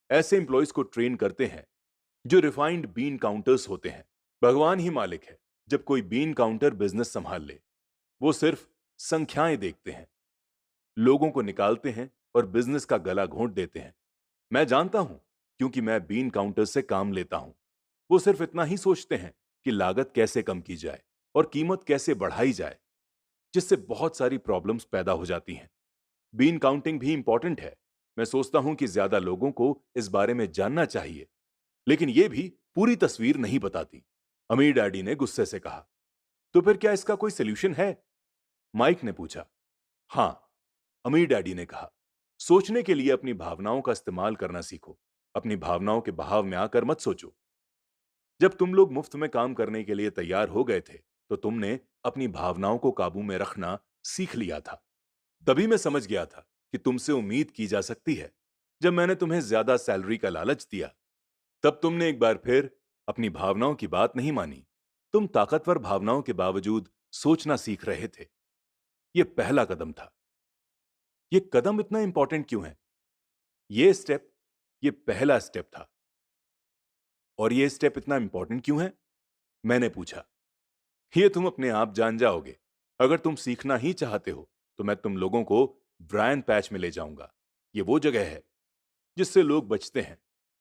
ऐसे एम्प्लॉयज को ट्रेन करते हैं जो रिफाइंड बीन काउंटर्स होते हैं। भगवान ही मालिक है जब कोई बीन काउंटर बिजनेस संभाल ले। वो सिर्फ संख्याएं देखते हैं, लोगों को निकालते हैं और बिजनेस का गला घोंट देते हैं। मैं जानता हूं, क्योंकि मैं बीन काउंटर से काम लेता हूं। वो सिर्फ इतना ही सोचते हैं कि लागत कैसे कम की जाए और कीमत कैसे बढ़ाई जाए। जिससे बहुत सारी प्रॉब्लम्स पैदा हो जाती हैं। बीन काउंटिंग भी इंपॉर्टेंट है। मैं सोचता हूं कि ज्यादा लोगों को इस बारे में जानना चाहिए, लेकिन यह भी पूरी तस्वीर नहीं बताती। अमीर डैडी ने गुस्से से कहा। तो फिर क्या इसका कोई सोल्यूशन है? माइक ने पूछा। हां, अमीर डैडी ने कहा, सोचने के लिए अपनी भावनाओं का इस्तेमाल करना सीखो। अपनी भावनाओं के बहाव में आकर मत सोचो। जब तुम लोग मुफ्त में काम करने के लिए तैयार हो गए थे, तो तुमने अपनी भावनाओं को काबू में रखना सीख लिया था। तभी मैं समझ गया था कि तुमसे उम्मीद की जा सकती है। जब मैंने तुम्हें ज्यादा सैलरी का लालच दिया, तब तुमने एक बार फिर अपनी भावनाओं की बात नहीं मानी। तुम ताकतवर भावनाओं के बावजूद सोचना सीख रहे थे। यह पहला कदम था। यह कदम इतना इंपॉर्टेंट क्यों है? ये स्टेप, ये पहला स्टेप था। और ये स्टेप इतना इंपॉर्टेंट क्यों है? मैंने पूछा। ये तुम अपने आप जान जाओगे। अगर तुम सीखना ही चाहते हो, तो मैं तुम लोगों को ब्रायन पैच में ले जाऊंगा। ये वो जगह है जिससे लोग बचते हैं।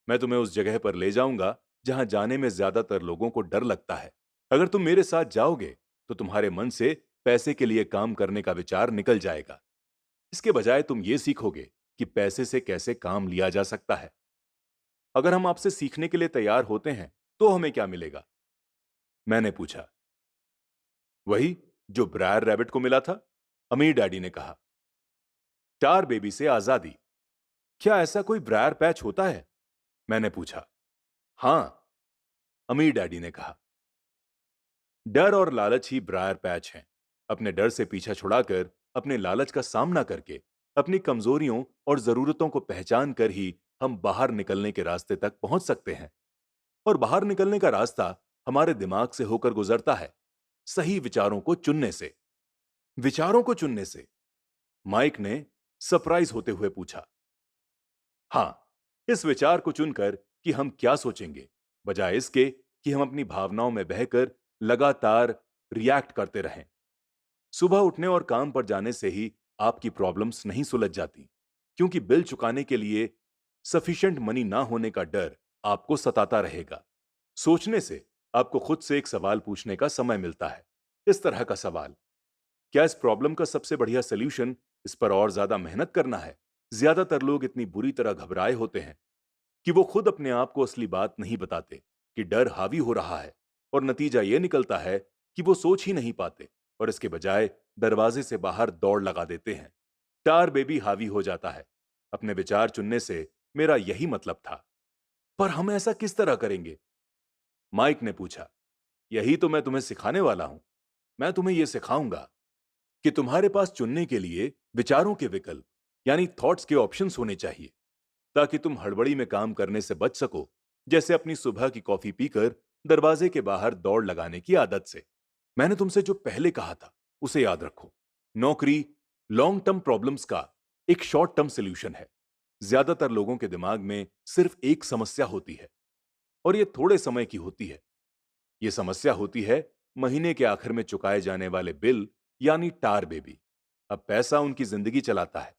मैं तुम्हें उस जगह पर ले जाऊंगा जहां जाने में ज्यादातर लोगों को डर लगता है। अगर तुम मेरे साथ जाओगे, तो तुम्हारे मन से पैसे के लिए काम करने का विचार निकल जाएगा। इसके बजाय तुम ये सीखोगे कि पैसे से कैसे काम लिया जा सकता है। अगर हम आपसे सीखने के लिए तैयार होते हैं, तो हमें क्या मिलेगा? मैंने पूछा। वही जो ब्रायर रैबिट को मिला था, अमीर डैडी ने कहा। स्टार बेबी से आजादी। क्या ऐसा कोई ब्रायर पैच होता है? मैंने पूछा। हां, अमीर डैडी ने कहा। डर और लालच ही ब्रायर पैच हैं। अपने डर से पीछा छुड़ाकर, अपने लालच का सामना करके, अपनी कमजोरियों और जरूरतों को पहचान कर ही हम बाहर निकलने के रास्ते तक पहुंच सकते हैं। और बाहर निकलने का रास्ता हमारे दिमाग से होकर गुजरता है, सही विचारों को चुनने से। विचारों को चुनने से? माइक ने सरप्राइज होते हुए पूछा। हां, इस विचार को चुनकर कि हम क्या सोचेंगे, बजाय इसके कि हम अपनी भावनाओं में बहकर लगातार रिएक्ट करते रहें। सुबह उठने और काम पर जाने से ही आपकी प्रॉब्लम्स नहीं सुलझ जाती, क्योंकि बिल चुकाने के लिए सफिशिएंट मनी ना होने का डर आपको सताता रहेगा। सोचने से आपको खुद से एक सवाल पूछने का समय मिलता है। इस तरह का सवाल: क्या इस प्रॉब्लम का सबसे बढ़िया सोल्यूशन इस पर और ज्यादा मेहनत करना है? ज्यादातर लोग इतनी बुरी तरह घबराए होते हैं कि वो खुद अपने आप को असली बात नहीं बताते कि डर हावी हो रहा है, और नतीजा ये निकलता है कि वो सोच ही नहीं पाते और इसके बजाय दरवाजे से बाहर दौड़ लगा देते हैं। स्टार बेबी हावी हो जाता है। अपने विचार चुनने से मेरा यही मतलब था। पर हम ऐसा किस तरह करेंगे? माइक ने पूछा। यही तो मैं तुम्हें सिखाने वाला हूं। मैं तुम्हें यह सिखाऊंगा कि तुम्हारे पास चुनने के लिए विचारों के विकल्प, यानी थॉट्स के ऑप्शंस होने चाहिए, ताकि तुम हड़बड़ी में काम करने से बच सको, जैसे अपनी सुबह की कॉफी पीकर दरवाजे के बाहर दौड़ लगाने की आदत से। मैंने तुमसे जो पहले कहा था, उसे याद रखो। नौकरी लॉन्ग टर्म प्रॉब्लम्स का एक शॉर्ट टर्म सोल्यूशन है। ज्यादातर लोगों के दिमाग में सिर्फ एक समस्या होती है, और यह थोड़े समय की होती है। यह समस्या होती है महीने के आखिर में चुकाए जाने वाले बिल, यानी टार बेबी। अब पैसा उनकी जिंदगी चलाता है,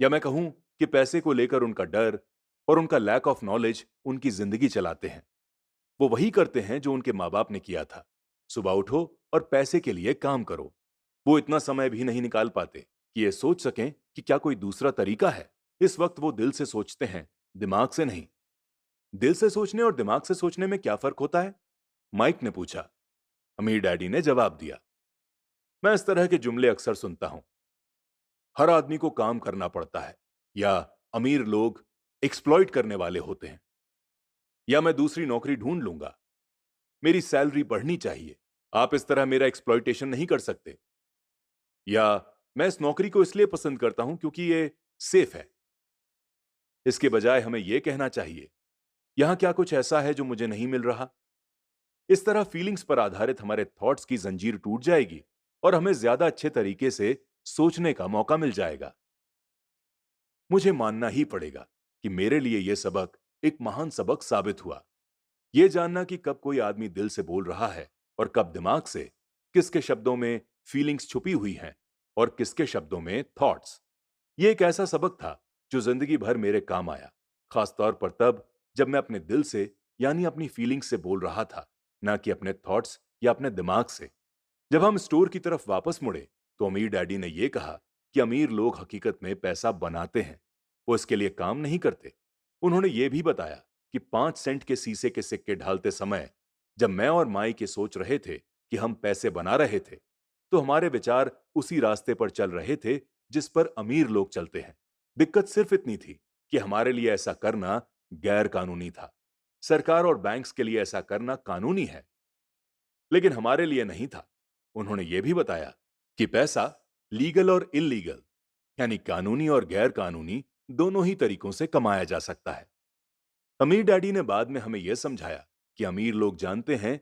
या मैं कहूं कि पैसे को लेकर उनका डर और उनका लैक ऑफ नॉलेज उनकी जिंदगी चलाते हैं। वो वही करते हैं जो उनके माँ बाप ने किया था। सुबह उठो और पैसे के लिए काम करो। वो इतना समय भी नहीं निकाल पाते कि ये सोच सकें कि क्या कोई दूसरा तरीका है। इस वक्त वो दिल से सोचते हैं, दिमाग से नहीं। दिल से सोचने और दिमाग से सोचने में क्या फर्क होता है? माइक ने पूछा। अमीर डैडी ने जवाब दिया। मैं इस तरह के जुमले अक्सर सुनता हूं। हर आदमी को काम करना पड़ता है, या अमीर लोग एक्सप्लॉइट करने वाले होते हैं, या मैं दूसरी नौकरी ढूंढ लूंगा, मेरी सैलरी बढ़नी चाहिए, आप इस तरह मेरा एक्सप्लॉइटेशन नहीं कर सकते, या मैं इस नौकरी को इसलिए पसंद करता हूं क्योंकि ये सेफ है। इसके बजाय हमें यह कहना चाहिए, यहां क्या कुछ ऐसा है जो मुझे नहीं मिल रहा? इस तरह फीलिंग्स पर आधारित हमारे थॉट्स की जंजीर टूट जाएगी, और हमें ज्यादा अच्छे तरीके से सोचने का मौका मिल जाएगा। मुझे मानना ही पड़ेगा कि मेरे लिए यह सबक एक महान सबक साबित हुआ। यह जानना कि कब कोई आदमी दिल से बोल रहा है और कब दिमाग से, किसके शब्दों में फीलिंग्स छुपी हुई हैं और किसके शब्दों में थॉट्स। यह एक ऐसा सबक था जो जिंदगी भर मेरे काम आया, खासतौर पर तब जब मैं अपने दिल से, यानी अपनी फीलिंग्स से बोल रहा था, ना कि अपने थॉट्स या अपने दिमाग से। जब हम स्टोर की तरफ वापस मुड़े तो अमीर डैडी ने यह कहा कि अमीर लोग हकीकत में पैसा बनाते हैं, वो इसके लिए काम नहीं करते। उन्होंने यह भी बताया कि 5 सेंट के शीशे के सिक्के ढालते समय जब मैं और माई ये सोच रहे थे कि हम पैसे बना रहे थे, तो हमारे विचार उसी रास्ते पर चल रहे थे जिस पर अमीर लोग चलते हैं। दिक्कत सिर्फ इतनी थी कि हमारे लिए ऐसा करना गैर कानूनी था। सरकार और बैंक्स के लिए ऐसा करना कानूनी है, लेकिन हमारे लिए नहीं था। उन्होंने यह भी बताया कि पैसा लीगल और इल्लीगल, यानी कानूनी और गैर कानूनी, दोनों ही तरीकों से कमाया जा सकता है। अमीर डैडी ने बाद में हमें यह समझाया कि अमीर लोग जानते हैं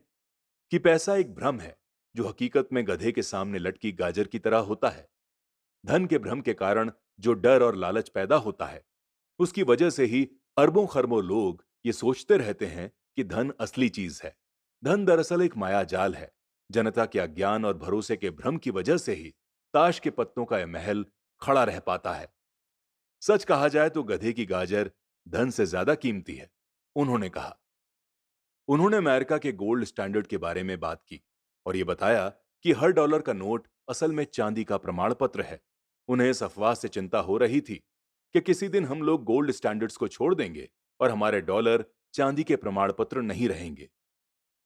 कि पैसा एक भ्रम है जो हकीकत में गधे के सामने लटकी गाजर की तरह होता है। धन के भ्रम के कारण जो डर और लालच पैदा होता है, उसकी वजह से ही अरबों खरबों लोग ये सोचते रहते हैं कि धन असली चीज है। धन दरअसल एक माया जाल है। जनता के अज्ञान और भरोसे के भ्रम की वजह से ही ताश के पत्तों का यह महल खड़ा रह पाता है। सच कहा जाए तो गधे की गाजर धन से ज्यादा कीमती है, उन्होंने कहा। उन्होंने अमेरिका के गोल्ड स्टैंडर्ड के बारे में बात की और यह बताया कि हर डॉलर का नोट असल में चांदी का प्रमाण पत्र है। उन्हें इस अफवाह से चिंता हो रही थी कि किसी दिन हम लोग गोल्ड स्टैंडर्ड्स को छोड़ देंगे और हमारे डॉलर चांदी के प्रमाण पत्र नहीं रहेंगे।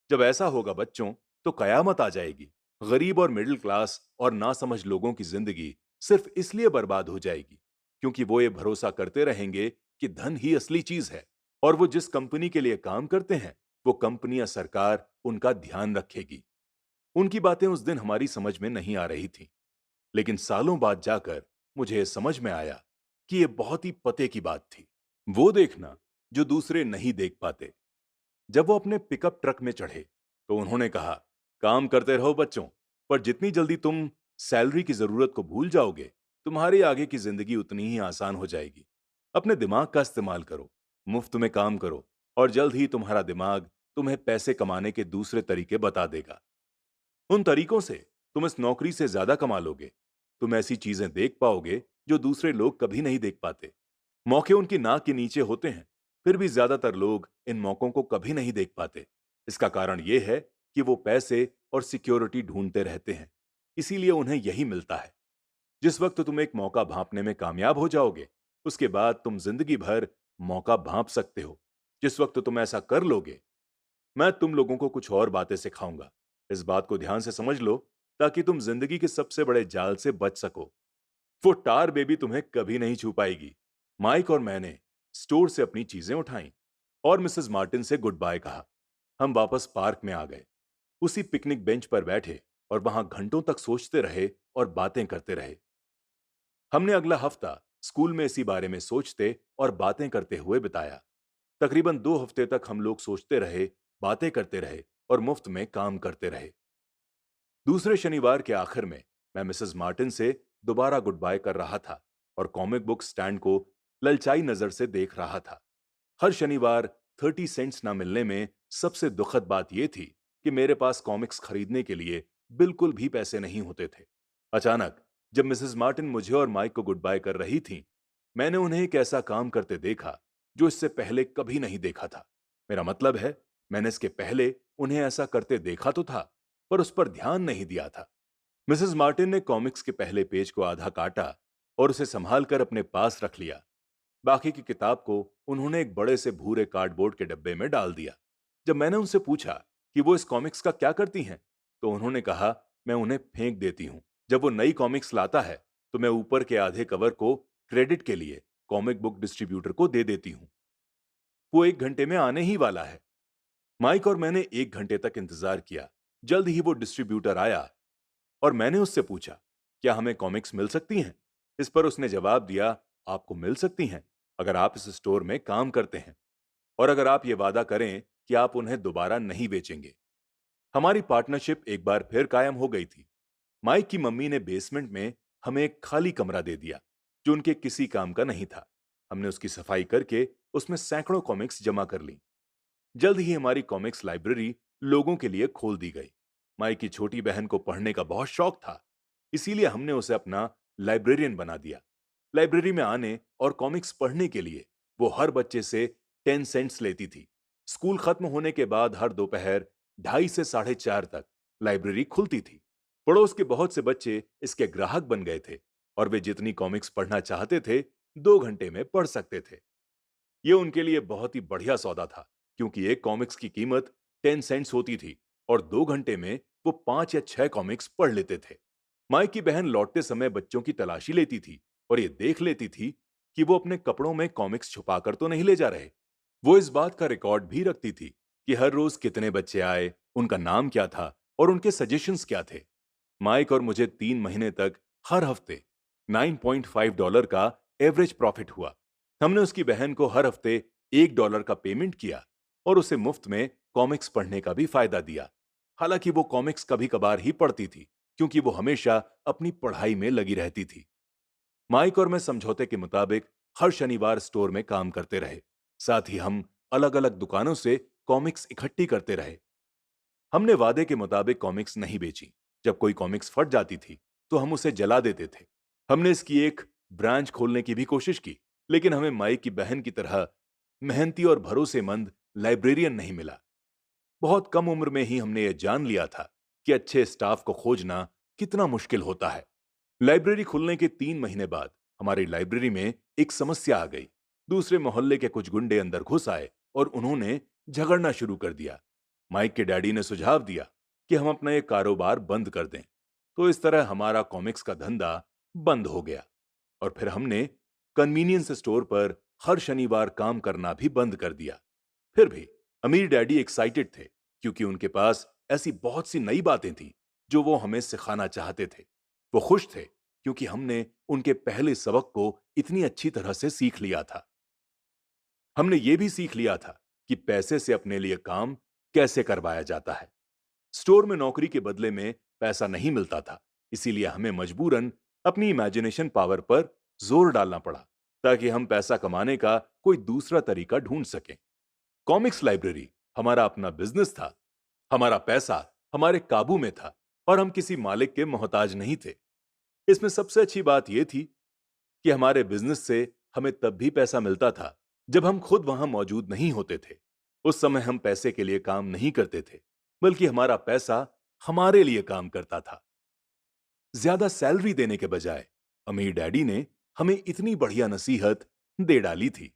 जब ऐसा होगा बच्चों, तो कयामत आ जाएगी। गरीब और मिडिल क्लास और नासमझ लोगों की जिंदगी सिर्फ इसलिए बर्बाद हो जाएगी क्योंकि वो ये भरोसा करते रहेंगे कि धन ही असली चीज है और वो जिस कंपनी के लिए काम करते हैं वो कंपनी या सरकार उनका ध्यान रखेगी। उनकी बातें उस दिन हमारी समझ में नहीं आ रही थी, लेकिन सालों बाद जाकर मुझे यह समझ में आया कि यह बहुत ही पते की बात थी। वो देखना जो दूसरे नहीं देख पाते। जब वो अपने पिकअप ट्रक में चढ़े तो उन्होंने कहा, काम करते रहो बच्चों, पर जितनी जल्दी तुम सैलरी की जरूरत को भूल जाओगे, तुम्हारी आगे की जिंदगी उतनी ही आसान हो जाएगी। अपने दिमाग का इस्तेमाल करो, मुफ्त में काम करो, और जल्द ही तुम्हारा दिमाग तुम्हें पैसे कमाने के दूसरे तरीके बता देगा। उन तरीकों से तुम इस नौकरी से ज्यादा कमा लोगे। तुम ऐसी चीजें देख पाओगे जो दूसरे लोग कभी नहीं देख पाते। मौके उनकी नाक के नीचे होते हैं, फिर भी ज्यादातर लोग इन मौकों को कभी नहीं देख पाते। इसका कारण यह है कि वो पैसे और सिक्योरिटी ढूंढते रहते हैं, इसीलिए उन्हें यही मिलता है। जिस वक्त तुम एक मौका भांपने में कामयाब हो जाओगे, उसके बाद तुम जिंदगी भर मौका भांप सकते हो। जिस वक्त तुम ऐसा कर लोगे, मैं तुम लोगों को कुछ और बातें सिखाऊंगा। इस बात को ध्यान से समझ लो ताकि तुम जिंदगी के सबसे बड़े जाल से बच सको। वो टार बेबी तुम्हें कभी नहीं छू पाएगी। माइक और मैंने स्टोर से अपनी चीजें उठाई और मिसेस मार्टिन से गुड बाय कहा। हम वापस पार्क में आ गए, उसी पिकनिक बेंच पर बैठे और वहां घंटों तक सोचते रहे और बातें करते रहे। हमने अगला हफ्ता स्कूल में इसी बारे में सोचते और बातें करते हुए बिताया। तकरीबन 2 हफ्ते तक हम लोग सोचते रहे, बातें करते रहे और मुफ्त में काम करते रहे। दूसरे शनिवार के आखिर में मैं मिसेस मार्टिन से दोबारा गुड बाय कर रहा था और कॉमिक बुक स्टैंड को ललचाई नजर से देख रहा था। हर शनिवार 30 सेंट्स ना मिलने में सबसे दुखद बात यह थी कि मेरे पास कॉमिक्स खरीदने के लिए बिल्कुल भी पैसे नहीं होते थे। अचानक जब मिसेस मार्टिन मुझे और माइक को गुड बाय कर रही थी, मैंने उन्हें एक ऐसा काम करते देखा जो इससे पहले कभी नहीं देखा था। मेरा मतलब है, मैंने इसके पहले उन्हें ऐसा करते देखा तो था, पर उस पर ध्यान नहीं दिया था। मिसेस मार्टिन ने कॉमिक्स के पहले पेज को आधा काटा और उसे संभाल कर अपने पास रख लिया। बाकी की किताब को उन्होंने एक बड़े से भूरे कार्डबोर्ड के डब्बे में डाल दिया। जब मैंने उनसे पूछा कि वो इस कॉमिक्स का क्या करती हैं, तो उन्होंने कहा, मैं उन्हें फेंक देती हूँ। जब वो नई कॉमिक्स लाता है तो मैं ऊपर के आधे कवर को क्रेडिट के लिए कॉमिक बुक डिस्ट्रीब्यूटर को दे देती हूँ। वो 1 घंटे में आने ही वाला है। माइक और मैंने 1 घंटे तक इंतजार किया। जल्द ही वो डिस्ट्रीब्यूटर आया और मैंने उससे पूछा, क्या हमें कॉमिक्स मिल सकती हैं? इस पर उसने जवाब दिया, आपको मिल सकती हैं अगर आप इस स्टोर में काम करते हैं और अगर आप ये वादा करें कि आप उन्हें दोबारा नहीं बेचेंगे। हमारी पार्टनरशिप एक बार फिर कायम हो गई थी। माइक की मम्मी ने बेसमेंट में हमें एक खाली कमरा दे दिया जो उनके किसी काम का नहीं था। हमने उसकी सफाई करके उसमें सैकड़ों कॉमिक्स जमा कर ली। जल्द ही हमारी कॉमिक्स लाइब्रेरी लोगों के लिए खोल दी गई। माई की छोटी बहन को पढ़ने का बहुत शौक था, इसीलिए हमने उसे अपना लाइब्रेरियन बना दिया। लाइब्रेरी में आने और कॉमिक्स पढ़ने के लिए वो हर बच्चे से 10 सेंट्स लेती थी। स्कूल खत्म होने के बाद हर दोपहर 2:30 से 4:30 तक लाइब्रेरी खुलती थी। पड़ोस के बहुत से बच्चे इसके ग्राहक बन गए थे और वे जितनी कॉमिक्स पढ़ना चाहते थे 2 घंटे में पढ़ सकते थे। ये उनके लिए बहुत ही बढ़िया सौदा था, क्योंकि एक कॉमिक्स की कीमत 10 सेंट्स होती थी और 2 घंटे में वो 5 या 6 कॉमिक्स पढ़ लेते थे। माइक की बहन लौटते समय बच्चों की तलाशी लेती थी और ये देख लेती थी कि वो अपने कपड़ों में कॉमिक्स छुपाकर तो नहीं ले जा रहे। वो इस बात का रिकॉर्ड भी रखती थी कि हर रोज कितने बच्चे आए, उनका नाम क्या था और उनके सजेशंस क्या थे। माइक और मुझे 3 महीने तक हर हफ्ते $9.5 का एवरेज प्रॉफिट हुआ। हमने उसकी बहन को हर हफ्ते $1 का पेमेंट किया और उसे मुफ्त में कॉमिक्स पढ़ने का भी फायदा दिया। हालांकि वो कॉमिक्स कभी कभार ही पढ़ती थी, क्योंकि वो हमेशा अपनी पढ़ाई में लगी रहती थी। माइक और मैं समझौते के मुताबिक हर शनिवार स्टोर में काम करते रहे। साथ ही हम अलग अलग दुकानों से कॉमिक्स इकट्ठी करते रहे। हमने वादे के मुताबिक कॉमिक्स नहीं बेची। जब कोई कॉमिक्स फट जाती थी तो हम उसे जला देते थे। हमने इसकी एक ब्रांच खोलने की भी कोशिश की, लेकिन हमें माइक की बहन की तरह मेहनती और भरोसेमंद लाइब्रेरियन नहीं मिला। बहुत कम उम्र में ही हमने यह जान लिया था कि अच्छे स्टाफ को खोजना कितना मुश्किल होता है। लाइब्रेरी खुलने के 3 महीने बाद हमारी लाइब्रेरी में एक समस्या आ गई। दूसरे मोहल्ले के कुछ गुंडे अंदर घुस आए और उन्होंने झगड़ना शुरू कर दिया। माइक के डैडी ने सुझाव दिया कि हम अपना ये कारोबार बंद कर दें। तो इस तरह हमारा कॉमिक्स का धंधा बंद हो गया और फिर हमने कन्वीनियंस स्टोर पर हर शनिवार काम करना भी बंद कर दिया। फिर भी अमीर डैडी एक्साइटेड थे, क्योंकि उनके पास ऐसी बहुत सी नई बातें थी जो वो हमें सिखाना चाहते थे। वो खुश थे क्योंकि हमने उनके पहले सबक को इतनी अच्छी तरह से सीख लिया था। हमने ये भी सीख लिया था कि पैसे से अपने लिए काम कैसे करवाया जाता है। स्टोर में नौकरी के बदले में पैसा नहीं मिलता था, इसीलिए हमें मजबूरन अपनी इमेजिनेशन पावर पर जोर डालना पड़ा, ताकि हम पैसा कमाने का कोई दूसरा तरीका ढूंढ सकें। कॉमिक्स लाइब्रेरी हमारा अपना बिजनेस था। हमारा पैसा हमारे काबू में था और हम किसी मालिक के मोहताज नहीं थे। इसमें सबसे अच्छी बात यह थी कि हमारे बिजनेस से हमें तब भी पैसा मिलता था जब हम खुद वहां मौजूद नहीं होते थे। उस समय हम पैसे के लिए काम नहीं करते थे, बल्कि हमारा पैसा हमारे लिए काम करता था। ज्यादा सैलरी देने के बजाय अमीर डैडी ने हमें इतनी बढ़िया नसीहत दे डाली थी।